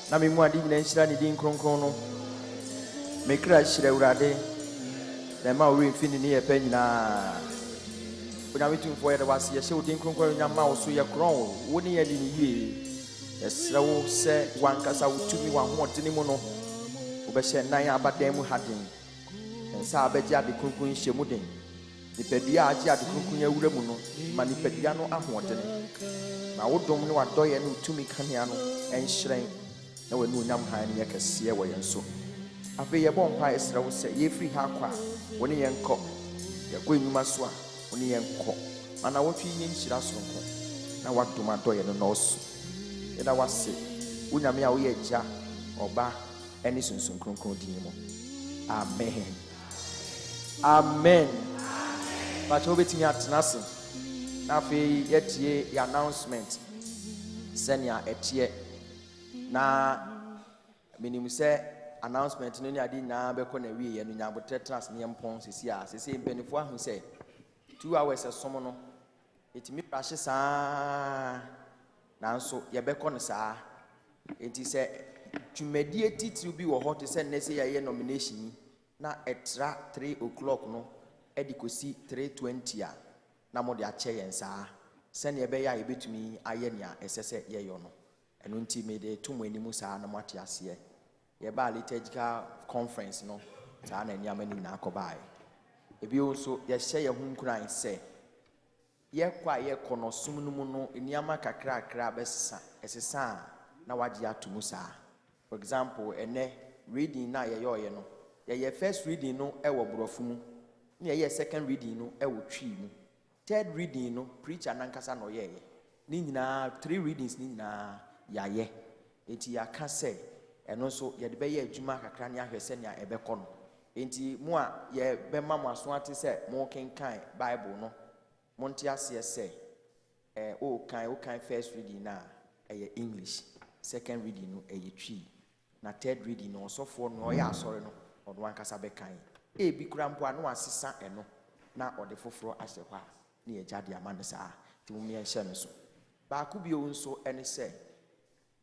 Na me mu adi nyina nhyira ne din kronkron no. Make rest Ewurade. Na ma ori mfini ne yepa nyina. Bona wetumfo ye da wase ye hye din kronkron nya ma wo so ye kron wo ne ye di ne yie. Yesra wo se wankasa wotumi wa ho odene mu no. Wo be hye nan abadan mu haden. Ensa abaji ade kronkron hye mu den. Nipadua agye ade kronkron awura mu no ma nipadua no ahoɔdene na wodom ne wadɔyɛ ne utumi kanea no ɛnhyerɛn na wanu onyam han ne yɛkɛseɛ wɔ yɛn so afei yɛbɔ mpa ɛsrɛ wo sɛ yɛfiri ha akɔ a wo ne yɛn kɔ yɛkɔ enyuma so a wo ne yɛn kɔ mana wotwi yɛn nhyira soronko na wadom adɔyɛ no nɔɔso yɛda wase wo nyame a woyɛ agya ɔba ɛne sunsun kronkron din mu amen amen. But obetimi atenase na afei yetie the announcement senia etie na minim sɛ announcement no ne ade na bɛkɔ na wie ye no nyabotre trans ne mpɔn sesi a sesi mpanifo ahu sɛ 2 hours ɛsom no etimi prahye saa nanso yɛbɛkɔ no saa enti sɛ dwumadie titiri bi wɔ hɔ te sɛ nnɛ sɛ yɛyɛ nomination na ɛtra 3 o'clock no edikosi 3:20 a na mo de akyɛ yɛn saa sɛne ɛbɛyɛ a yɛbɛtumi ayɛ nea ɛsɛ sɛ yɛyɔ no ɛno nti me de to mo animu saa na mo ate aseɛ yɛba liturgical conference no saa na nneɛma no nyinaa kɔbaeɛ ebi nso yɛhyɛ yɛn ho nkuran sɛ yɛkɔ a yɛkɔ no som no mu no nneɛma kakrakra bɛsesa ɛsesa a na wagye ato mu saa for example ɛnɛ reading na yɛyɔɔyɛ no yɛyɛ first reading no ɛwɔ borɔfo mu near second reading no e wo twi mu third reading no preacher nankasa no ye ni nyina 3 readings ni nyina yaye enti yaka say eno so ye de be ye adwuma kakra ne ahwese ne ebekọ no enti mu a ye be ma mo aso ate say mo kenkan bible no mo ntia se say o kan first reading na English, second reading no twi na third reading no so for no ya asore no ono ankasa be kan bi kura mpo ano asesa eno na ode foforo ahye hɔ a ne ye jade amane saa ti mu me nhye no so ba ku bi o nso ene say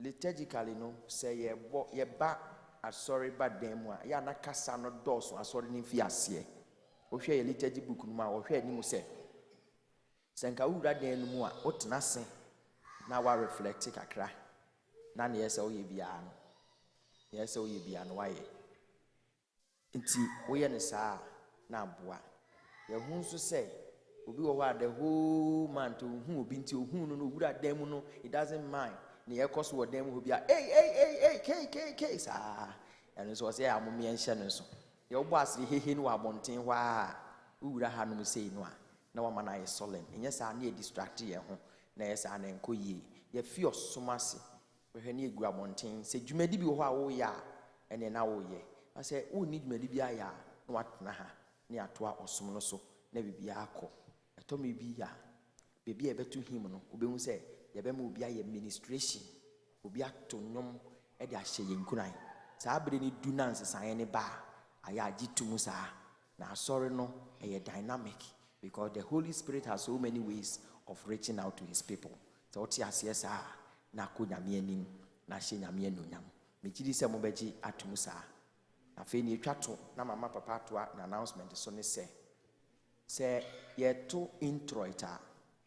liturgically no say ye ba asore ba dan mu a ya na kasa no dɔso asore ne fi ase o hwɛ ye liturgy book no ma o hwɛ ni mu say senka wura dan no mu a o tena se na wa reflect kakra na ne yesa oye bia no yesa oye bia no waye nti woye ne saa na aboa ye hu nso say obi wo wa the whole man to hu obi nti ohu no wura dan mu no it doesn't mind ne ye koso wo dan mu bia k saa eno so say amome enhye no so ye wo asiri hehe no abonten hwa a wura ha no sei no a na wa mana ye solemn enye saa na ye distract ye ho na ye saa na enkoyie ye fi osomase we ne egu abonten se dwumadi bi wo a wo ya ene na wo ye ase wo ni dwumadi bi aya na watena ha ne atoa osom no so na bibia akọ eto me bi ya bebi e betu him no obehu se ye be ma obi aye administration obi ato nyom e de ahye ye nkuran saa bere ni du na nsesan ne ba aya agitum saa na asore no e dynamic because the Holy Spirit has so many ways of reaching out to his people. So what you say sa na ko nyame anim na hye nyame anunyam me gidi se mo beji atumu sa na fe ni twato na mama papa toa na announcement so ne se ye to introit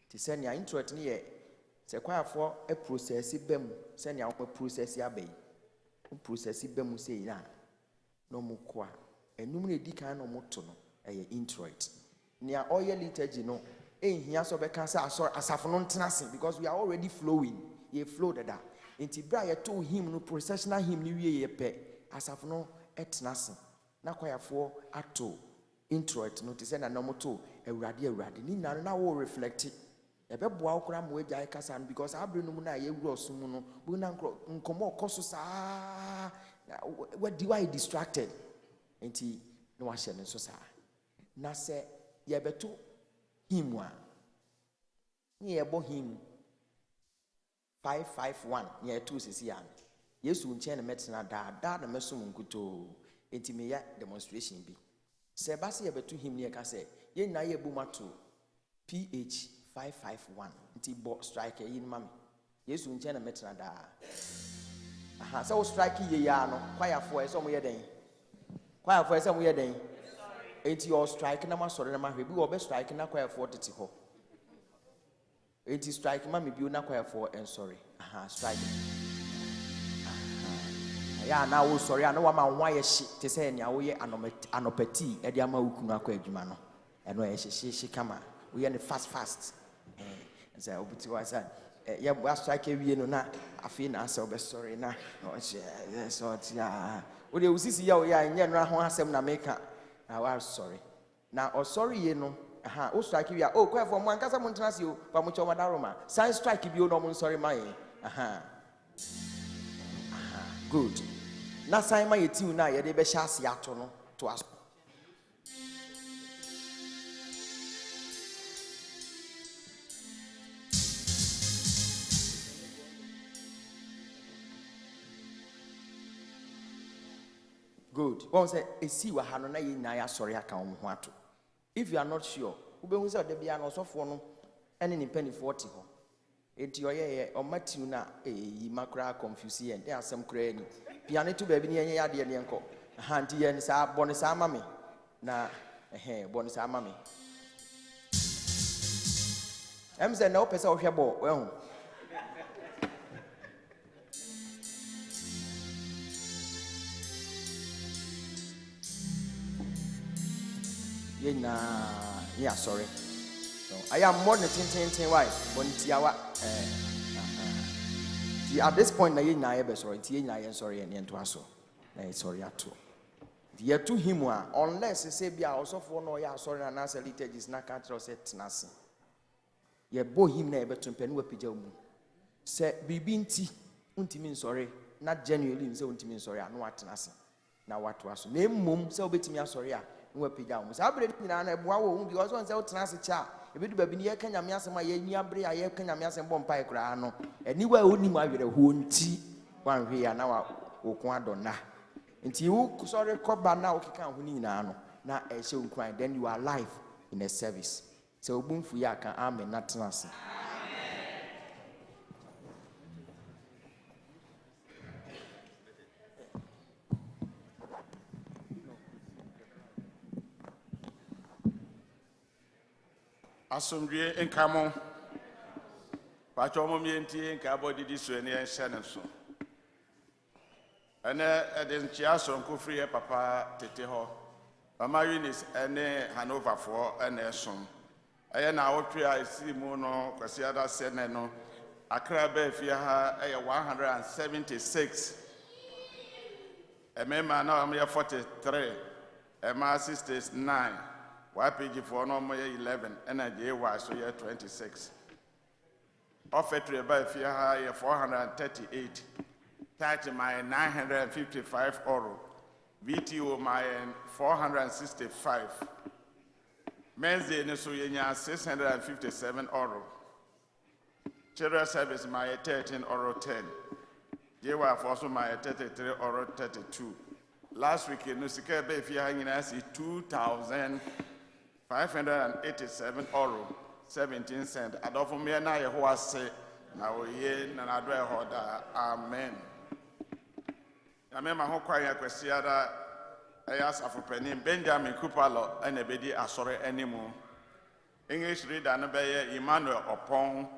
ti se nya introit ne ye se kwafo e process bam se nya wo process abai process bam se ina no mo ko a enum na di kan no mo to no e introit nia oil liturgy no ehia so be kan say asafo no ntenase because we are already flowing ye flow that enti bra ye to him no processional him ni wie ye pe asafo no etenase na kwayafo ato introit no te say na no moto awurade ni na wo reflect e be boa okra mo agya kasa no because abre no mu na ye wuro osum no bu na nkomo okoso saa why distracted enti no wa hye ne so saa na se ye beto him wa ni ye bo him 551 ye to sisi an yesu nche na metena da na mesum nkuto enti me ya demonstration bi se ba se ye beto him ni ye ka se ye na ye bu mato ph 551 enti bo strike yin mami yesu nche na metena da aha so strike ye ya no kwaya fo e so mo ye den kwaya fo e so mo ye den enti your strike na ma sori na ma hwe bi wo be strike na kwaya fo tete ho enti strike ma me bi na kwaya fo en sorry aha strike ya na wo sorry na wa ma nwa ye hye te se nia wo ye anopati e de ama ukunu akwa adwuma no eno ye hye kama wo ye ne fast say obuti wa say ye bo strike wie no na afi na ase obe sorry na so tia wo de usisi ya wo ya nye no ho asem na meka na wa sorry na o sorry ye no aha o strike wi a o kwa for mo ankasa mo ntena se o pa mo choma daroma sign strike bi o no mo sorry man aha good na sign ma ye tiu na ye de be sha ase ato no to as good. One say, "See what Hanona in Naya sorry account what." If you are not sure, who be who said the piano so for no any penny 40 ho. It your ye or Matuna a macra confuse and there are some cranny. Piano to baby near the uncle. Handy and sa bonisa mammy. Na bonisa mammy. I'm saying no person of your ball. Well. Yeah, sorry. So I am more than 10 why. At this point, I am sorry. I am sorry and to us. Sorry at all. dear to him unless he say be also for no ya sorry and answer liturgies na catro set nasi ye bo him na ebeto mpenu apija mu se bibi nti untimi sorry not genuinely say untimi sorry anu atenase na watu aso na mmom se obetimi asori a no apija mu sa abre nyina na eboa wo because on say utenase cha ebedu babi ne ye kanyame asema ye ni abre ya ye kanyame asem bom pai kura no eniwa oni mu awere ho nti wanhwe ya na wa okun adona nti you sorry koba na okeka ho ni nyina no na e hye nkran then you are alive in a service so obunfu ya kan amen na tenase Asomdwie nkamo pacho mo mienti nka body this we ne nhye so ene eden chia so nkofri papa tete ho mama Eunice ene Hanover for ene som eye na awotwe a isi mu no kwasi ada sene no akra ba fie ha eye 176 emema na am 43 ema sisters 9 YPG for no more 11 and JY so year 26. Offertory by Fia 438. Title my 955 euro. VTO my 465. Men's Day so 657 euro. Children's service my 13 euro 10. JY also my 33 euro 32. Last week in Nusika Bay Fia 2,587 euro 17 cents. Adolfo me na Yehowa say na oye na adwe hoda amen. Na me ma ho kwan ya kwesi ada asafo panin Benjamin Kupalo na bedi asore animu. English reader no be Emmanuel Opon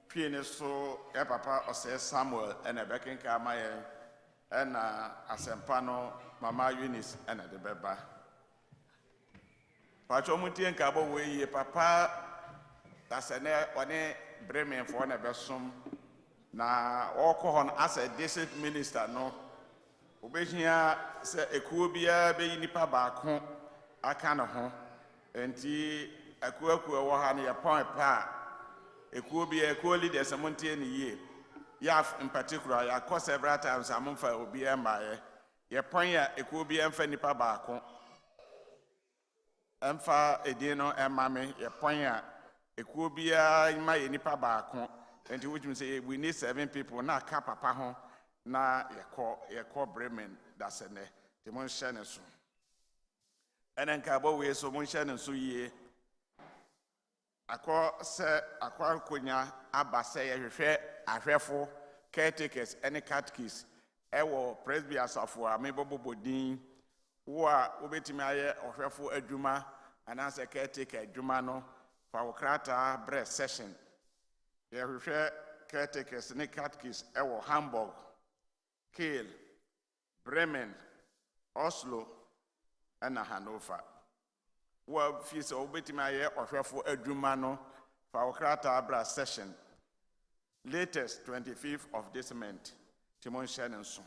pie ne so e papa ose Samuel na bekenka amaye na asempa no mama Eunice na de beba. Pacho mutie nka bo we papa dasene one Bremen for na besom na okohon as a district minister no obehia se ekuo bia be nipa baako aka ne ho enti ekuo wo ha ne yapon pa ekuo bia ekuo leaders amontie ne yie ya in particular ya cause several times amomfa obi embaye ye pon ya ekuo bia emfa nipa baako emfa edino emame ye pon ya ekuo bia ma ye nipa baako enti which means say we need 7 people na ka papa ho na ye call Bremen that's ene te mon shane so enen ka bo we so mon shane so yie akọ se akwa konya abase ye hwehwe ahwefo caretakers any catechists ewo presby asafo a mebobobodin wo a obetimi aye ohwefo adwuma anase caretaker adwuma no fa wokrata bread session ye hwehwe caretakers any catechists ewo Hamburg, Kiel, Bremen, Oslo and Hanover. Well, fees obetimi aye ohwefo adwuma no fa wokrata bread session latest 25th of this month. Timon Shannon so.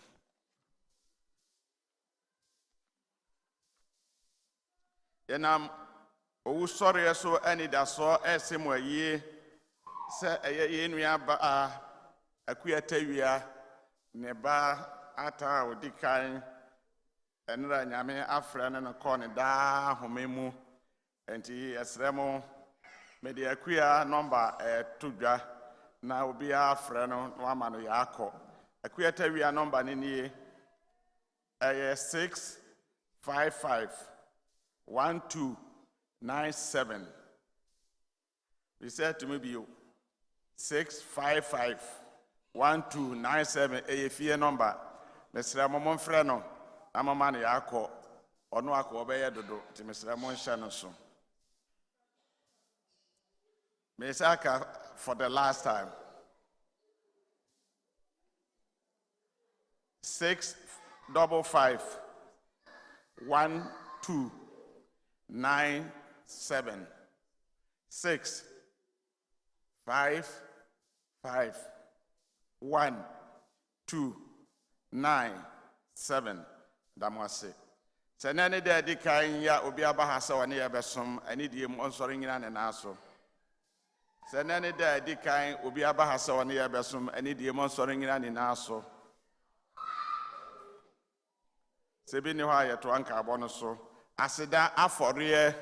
Yenam o sorry so any da so esemo ye se eye nua ba akuatawia ne ba ata odikan enra nyame afra ne no kɔ ne da homemu enti esremo me de akua number tudwa na obi afra no ama no yakɔ akuata wia number ni nie 655-1297. He said to me, 655-1297 a fear number. Mr. Momon Freno, Amamani Ako, or no Ako Obey Dodo, to Mr. Ramon Shanoso. Mesaka for the last time. 655-1297. 655-1297. Damwase Senani de Dikan ya Ubiaba Hasa and Yabesom, and idiom on soaring in an aso. Senani de Dikan Ubiaba Hasa and Yabesom, and idiom on soaring in an aso. Sebini Haya to Anka Bonoso, Asida Aforie.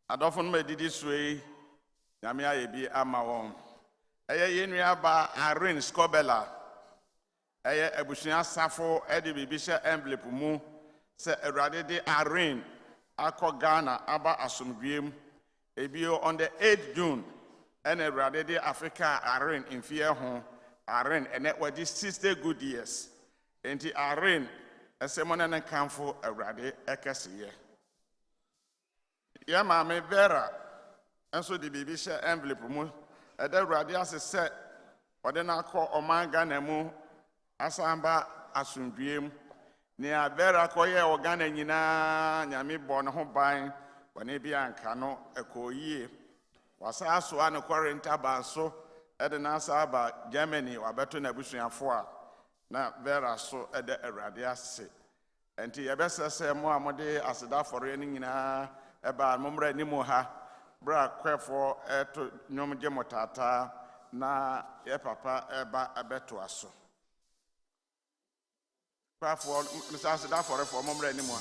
Adofon me didi sway, Yamia Ebi Amawon. Eye Yenuaba Arin Scobella. Eye Ebushia Safo Edi Bibisha envelope mu se Erade de Arin Ako Ghana Aba Asomdwie Ebio on the 8th June and Erade de Africa Arin in fear home Arin and it was this 60 good years. Enti Arin esemona na kanfo Erade ekesiye. Ya mame Vera enso di Bibisha envelope mu ede Erade asese ode na akọ oman Ghana mu Asamba Asomdwie ni Vera koye ogana nyina nyame bɔ ne ho ban wone bia anka no ekoyie wasa aso an quaranta banso ede na asaba Germany wabeto na busuafo a na Vera so ede Awurade ase enti yebesese mo amode aseda fore ni nyina eba momra ni mo ha bra kwefo eto nyom gemotata na ye papa eba abeto aso for Mr. That for a moment anymore.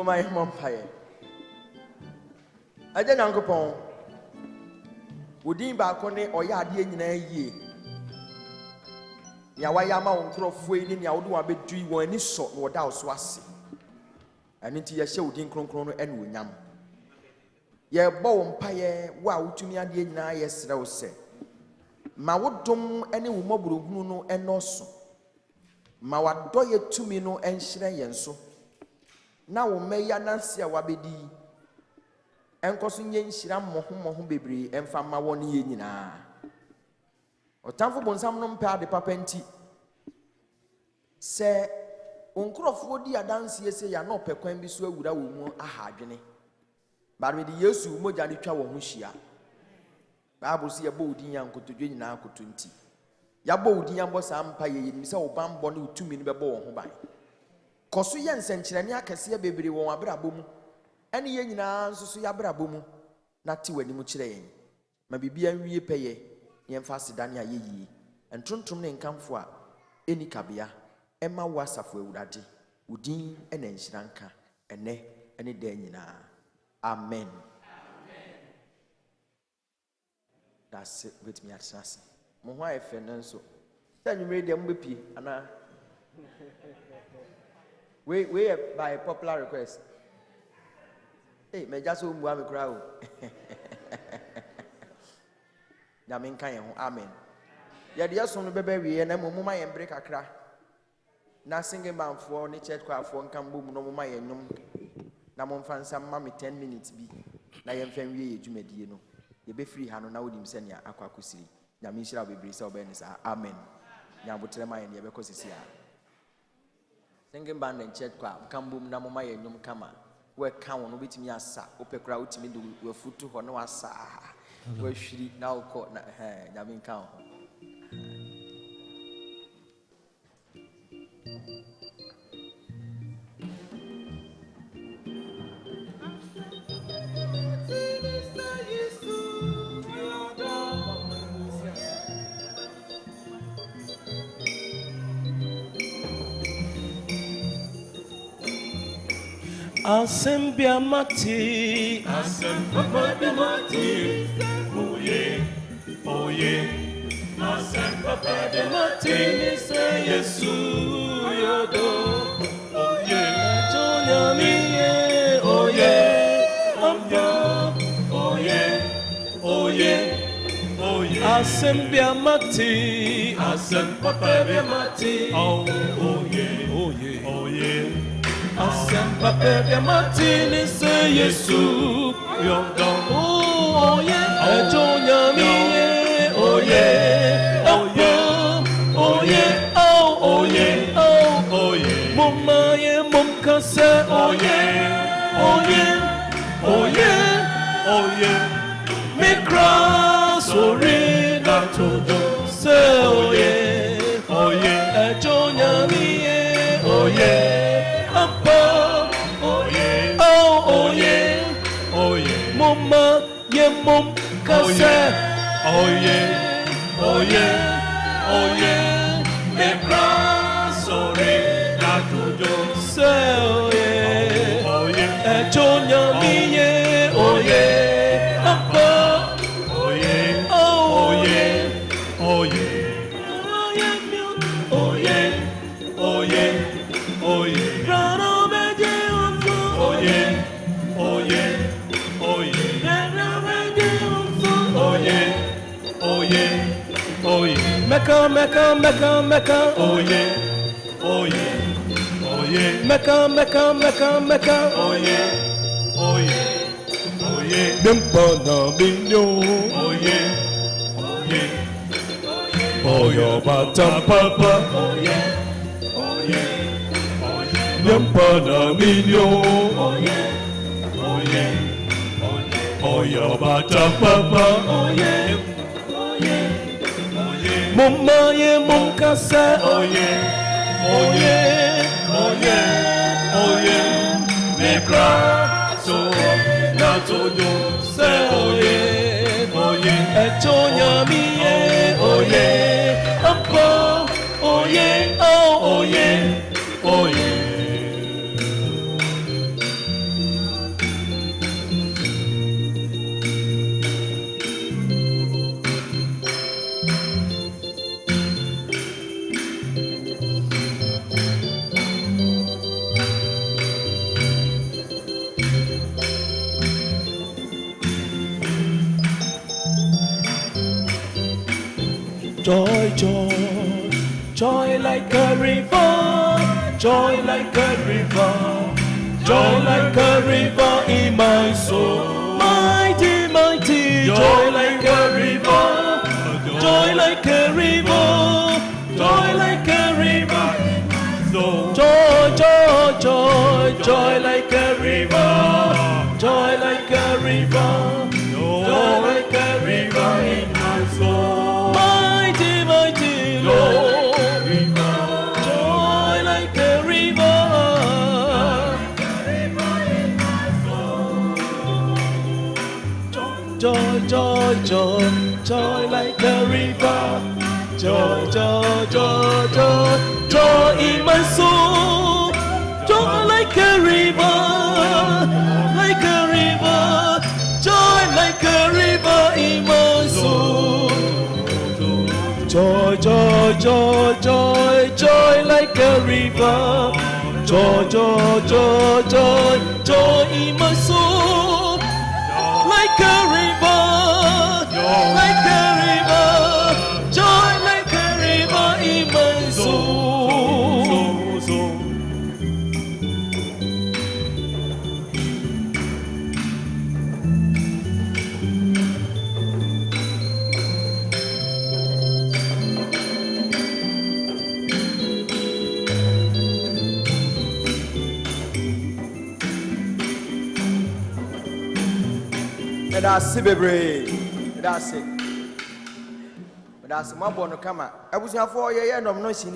My Mompire. I didn't Uncle Pong. Would in back on it or yard in a year. Yawayama on Croft waiting, Yaudu a bit tree or any sort or down swassi. And into your show din chrono and William. Ye bow umpire, wow to me at the end, yes, I will say. Ma would dom any mobile no and no so. Ma what do ye to me no and shrey so. Now may ya Nancy wabedi enkoso nye nhira mohom bebre emfa ma woni ye nyina otamfo bonsam no mpa de papa nti se onkrofo di adanse se ya no pekwan bi so awura wo mu aha adwene bare de Yesu moja de twa wo ho hia Bible se ya bo odin ya nkotodwe nyina akoto nti ya bo odin ya bo sa mpa ye ni se obambo ne utumi ni bebo wo ho ban Kosu yen senkyerane akese bebre won abrabɔ mu ene ye nyina nso so ya abrabɔ mu na te wani mu kyerɛ yen ma bibia nwie pɛyɛ yen fa sedane ayeyi entontom ne nkamfo a eni kabea ema wasafo awurade udin ene nhyiranka ene ene da nyina amen that's it with me at sasa mo ho ayefe nanso tanwumre dem bepi ana We by popular request. Hey, me just umbu am crowd. nyame nka yɛn ho amen yɛde yɛsom no bɛbɛ wie na mmom yɛn break kakra na singing band for ne church choir for nka mbom no moma yɛn nnwom na momfa nsa ma me 10 minutes bi na yɛmfa wie yɛ dwumadie no yɛbɛfiri ha no na wodim sɛ nea akɔ akɔsiri nyame nhyira bebree sɛ wobɛyɛ ne saa amen nyabotere ma yɛn yɛbɛkɔ sisi a singing band and church choir nka mbom na moma yɛn nnwom kama wɔka wo no wobɛtumi asa wopɛ koraa wotumi de wafutu hɔ na wasa wahwiri na wokɔ na nyame nka wo ho Asomdwie mati, Asomdwie mati, oye, Asomdwie mati, say Yesu yodo, oye, Jonyamiye, oye, Amba, oye, Asomdwie mati, Asomdwie mati, oye. Asomdwie mati, say Yesu yodo, oye, Jonyamiye, oye, Amba, oye, Mumaye mumkase, oye, Mikra sorry not to do, say oye, Jonyamiye, oye, Amba, oye, Mumma ye mumkase, oye, Mikra sorry not to do, say oye, Jonyamiye, oye, Amba, Mecca, oye, Mecca, oye, Dimpana binyo, oye, Bata papa, Dimpana binyo, oye, Bata papa, Mumma ye mumkase, oye, Mikra so nato do, say oye, Jonyamiye, oye, Amba, oye. Joy like a river, joy like a river, joy like a river in my soul. Mighty, joy like a river, joy like a river, joy like a river. Joy like a river, joy like a river, joy like a river in my soul. Mighty, Lord, joy like a river, joy like a river, joy in my soul, joy like a river, joy like a river in my soul. Joy like a river, joy in my soul, like a river, like a river, joy like a river in my soul. That's it, baby. That's it. That's my bono kama. I was here for a nomination.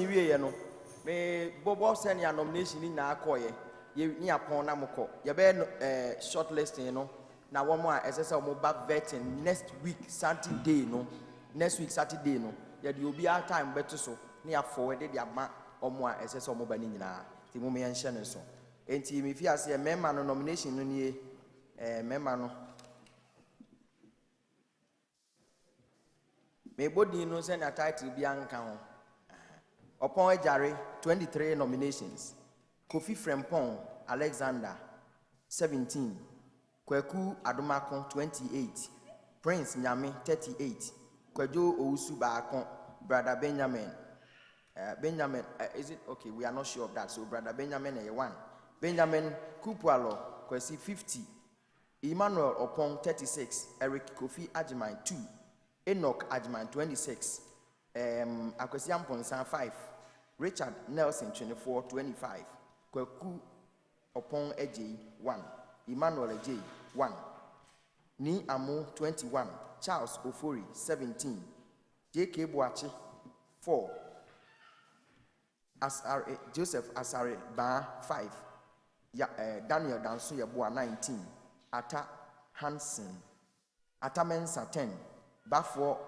Me Bobo send your nomination in our coye. You near Ponamoko. You bear shortlisting, you know. Now, one more SSL mobile vetting next week, Saturday, no. Next week, Saturday, no. You'll be our time better so. Near forwarded your ma or more SSL mobile in the moment and Shannon so. And team, if you are a member nomination, no ye, member no. Me body no send a title Bianca upon Ejare 23 nominations. Kofi Frempong Alexander 17. Kweku Adomako 28. Prince Nyame 38. Kwejo Owusu Baako Brother Benjamin. Benjamin is it okay? We are not sure of that. So Brother Benjamin is 1. Benjamin Kupualo Kwesi 50. Emmanuel Opong 36. Eric Kofi Ajimai 2. Enoch Ajman 26, Akwesi Amponsan 5, Richard Nelson 24, 25, Kweku Opon Eje 1, Emmanuel Eje 1, Ni Amu 21, Charles Ofori 17, J.K. Boachi 4, Joseph Asare Ba 5, Daniel Dansu Yabua 19, Ata Hansen, Atamensa 10, Bafo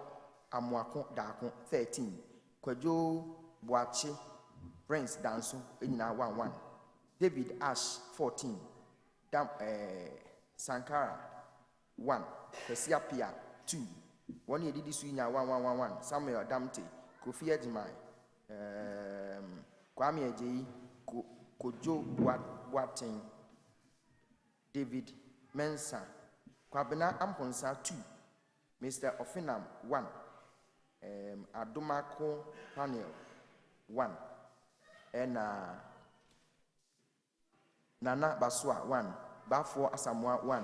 Amuako Dako 13, Kwejo Boachi Prince Danso Enina 1-1, David Ash 14, Sankara 1, Pesia Pia 2, 1 year did Suina 1-1-1-1, Samuel Damte, Kofi Ejimai, Kwame Ejeyi, Kojo Boating, David Mensa, Kwabena Amponsa 2, Mr. Ofinam 1, Adomako Panel 1, and Nana Baswa 1, Bafo Asamoah 1,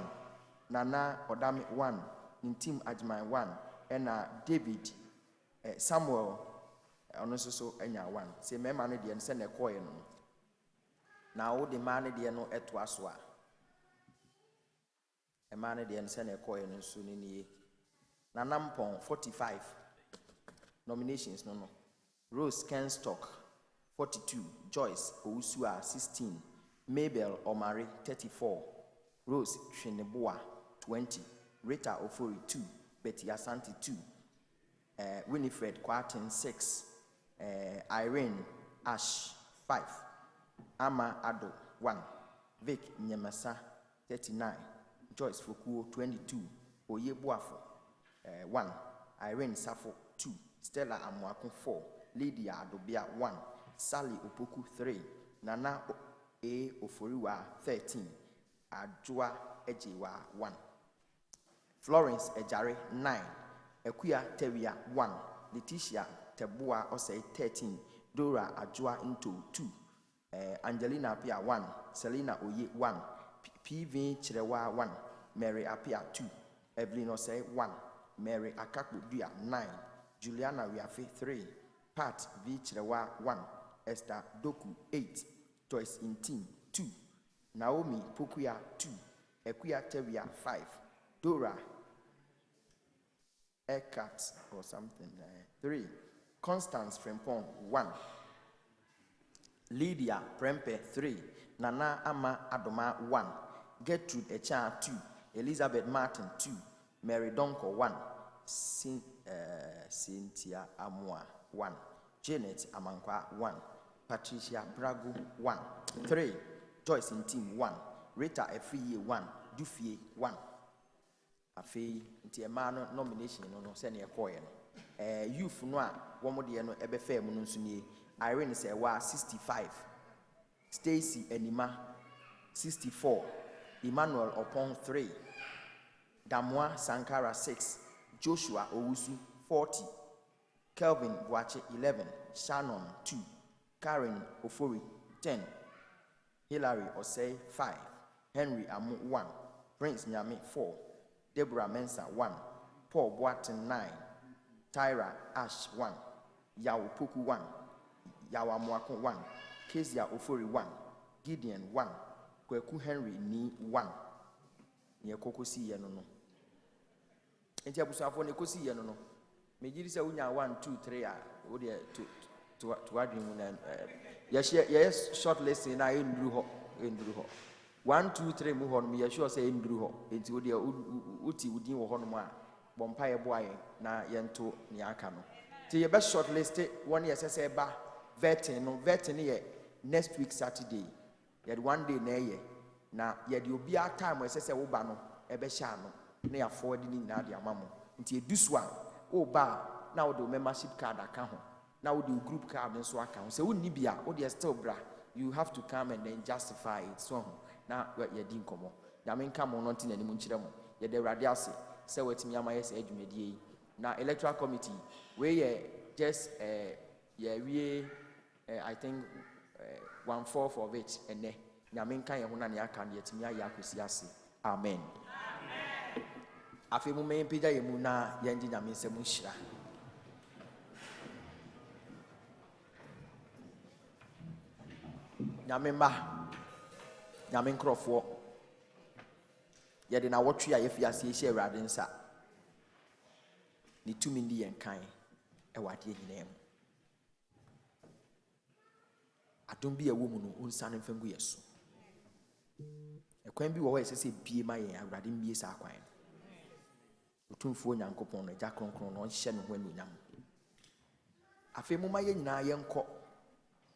Nana Odami 1, Nintim Ajmai 1, and David Samuel Onososo Enya 1. Say me man dey send a coin. Now the man dey no etwaswa. A man dey send a coin so ni Nanampong 45 nominations no. Rose Kenstock 42, Joyce Owusua 16, Mabel Omari 34, Rose Shineboa 20, Rita Ofori 2, Betty Asante 2, Winifred Kwatin 6, Irene Ash 5, Ama Ado 1, Vic Nyemasa 39, Joyce Fokuo 22, Oye Boafo 1, Irene Safo 2, Stella Amwaku 4, Lydia Adobia 1, Sally Opoku 3, Nana A Oforiwa 13, Ajua Ejiwa 1, Florence Ejare 9, Ekuya Tewia 1, Letitia Tebua Osei 13, Dora Ajua Into 2, Angelina Apia 1, Selena Oye 1, PV Chirewa 1, Mary Apia 2, Evelyn Osei 1, Mary Akaku Dua 9, Juliana Wiafe 3, Pat V Chirewa 1, Esther Doku 8, Toys Intim 2, Naomi Pokuya 2, Ekuya Tewia 5, Dora Ekat or something 3, Constance Frempong 1, Lydia Prempe 3, Nana Ama Adoma 1, Gertrude Echa 2, Elizabeth Martin 2, Mary Donko 1, Cynthia Amua 1, Janet Amankwa 1, Patricia Brago 1, 3, Joyce Intim 1, Rita Efiye 1, Dufie 1. Afi nti emano nomination no se ne ekoye no. Youth no a wo mo de no ebe fa mu no nso nie. Irene say wa 65. Stacy Enima 64. Emmanuel Opon 3. Damwa Sankara 6. Joshua Owusu 40, Kelvin Boache 11, Shannon 2, Karen Ofori 10, Hilary Osei 5, Henry Amu 1, Prince Nyame 4, Deborah Mensa 1, Paul Boaten 9, Tyra Ash 1, Yao Puku 1, Yawa Mwako 1, Kezia Ofori 1, Gideon 1, Kweku Henry Ni 1. Ye kokosi ye no no. Enti abusafo ne kosi ye no no. Me giri se unya 1 2 3 a wo de to adwen mu na ye short list na enduru ho 1 2 3 mu ho no ye sure say enduru ho. Enti wo de uti udin wo ho no a bompa ye boaye na ye nto ne aka no. Ti ye be short list one ye se ba vetting ye next week Saturday. Ye one day na ye na ye de obi a time se wo ba no ebe sha no na ya forward ni na de amamo nti edusu a wo ba na wo de membership card aka ho na wo de group card nso aka ho se wo ni bia wo de still bra you have to come and then justify it so na ye di nkomo ya men ka mo no nti na ni mu nkire mo ye de rade ase se watimi amaye se adwumadie yi na electoral committee we ye just ye wie I think 1/4 of it ene Nyamin kan ye ho na ne aka ne yetimi aye akosi ase. Amen. Afi mu men pija ye mu na ye ngi Nyamin se mu hira. Nyamin ba. Nyamin krofo. Ye de na wotwe aye fi ase ehye Awurade nsa. Ni tumi ndi yen kan e wade nyina mu. Adom bi ewo mu no onsane mfangu yeso. Ekwan bi wo ho esese bie ma yen Awurade mbie sa akwan. Otumfuo Nyankopɔn no ja kronkron no hye no ho anunyam. Afi mu ma ye nyina ye nkɔ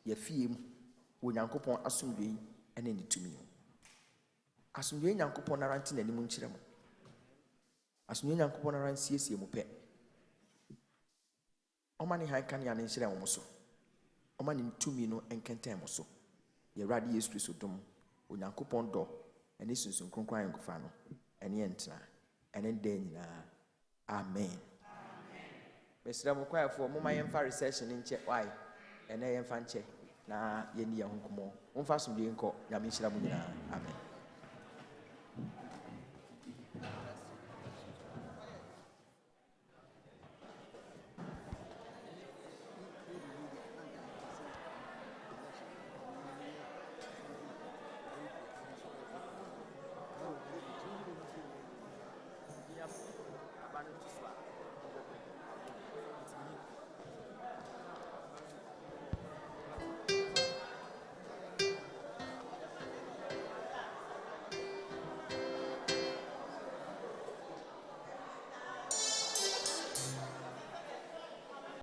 ye fie mu wo Nyankopɔn asomdwe ene ne tumi. Asomdwe Nyankopɔn na ranti nanim nkyere mo. Asomdwe Nyankopɔn na ran siesie mu pɛ. Ɔma ne han kan ya ne nkyere mo so. Ɔma ne tumi no enkenten mo so. Ye Awurade Yesu Kristo dom wo Nyankopɔn dɔ ene sunsun kronkron ayenkofa no ene entra ene den nyina. Amen. Mesra mo kwaefo mo ma yemfa recession nche why ene yemfa nche na ye ni ye honkomo. Mo fa somdwe nkɔ Nyame hyira mo nyina. Amen.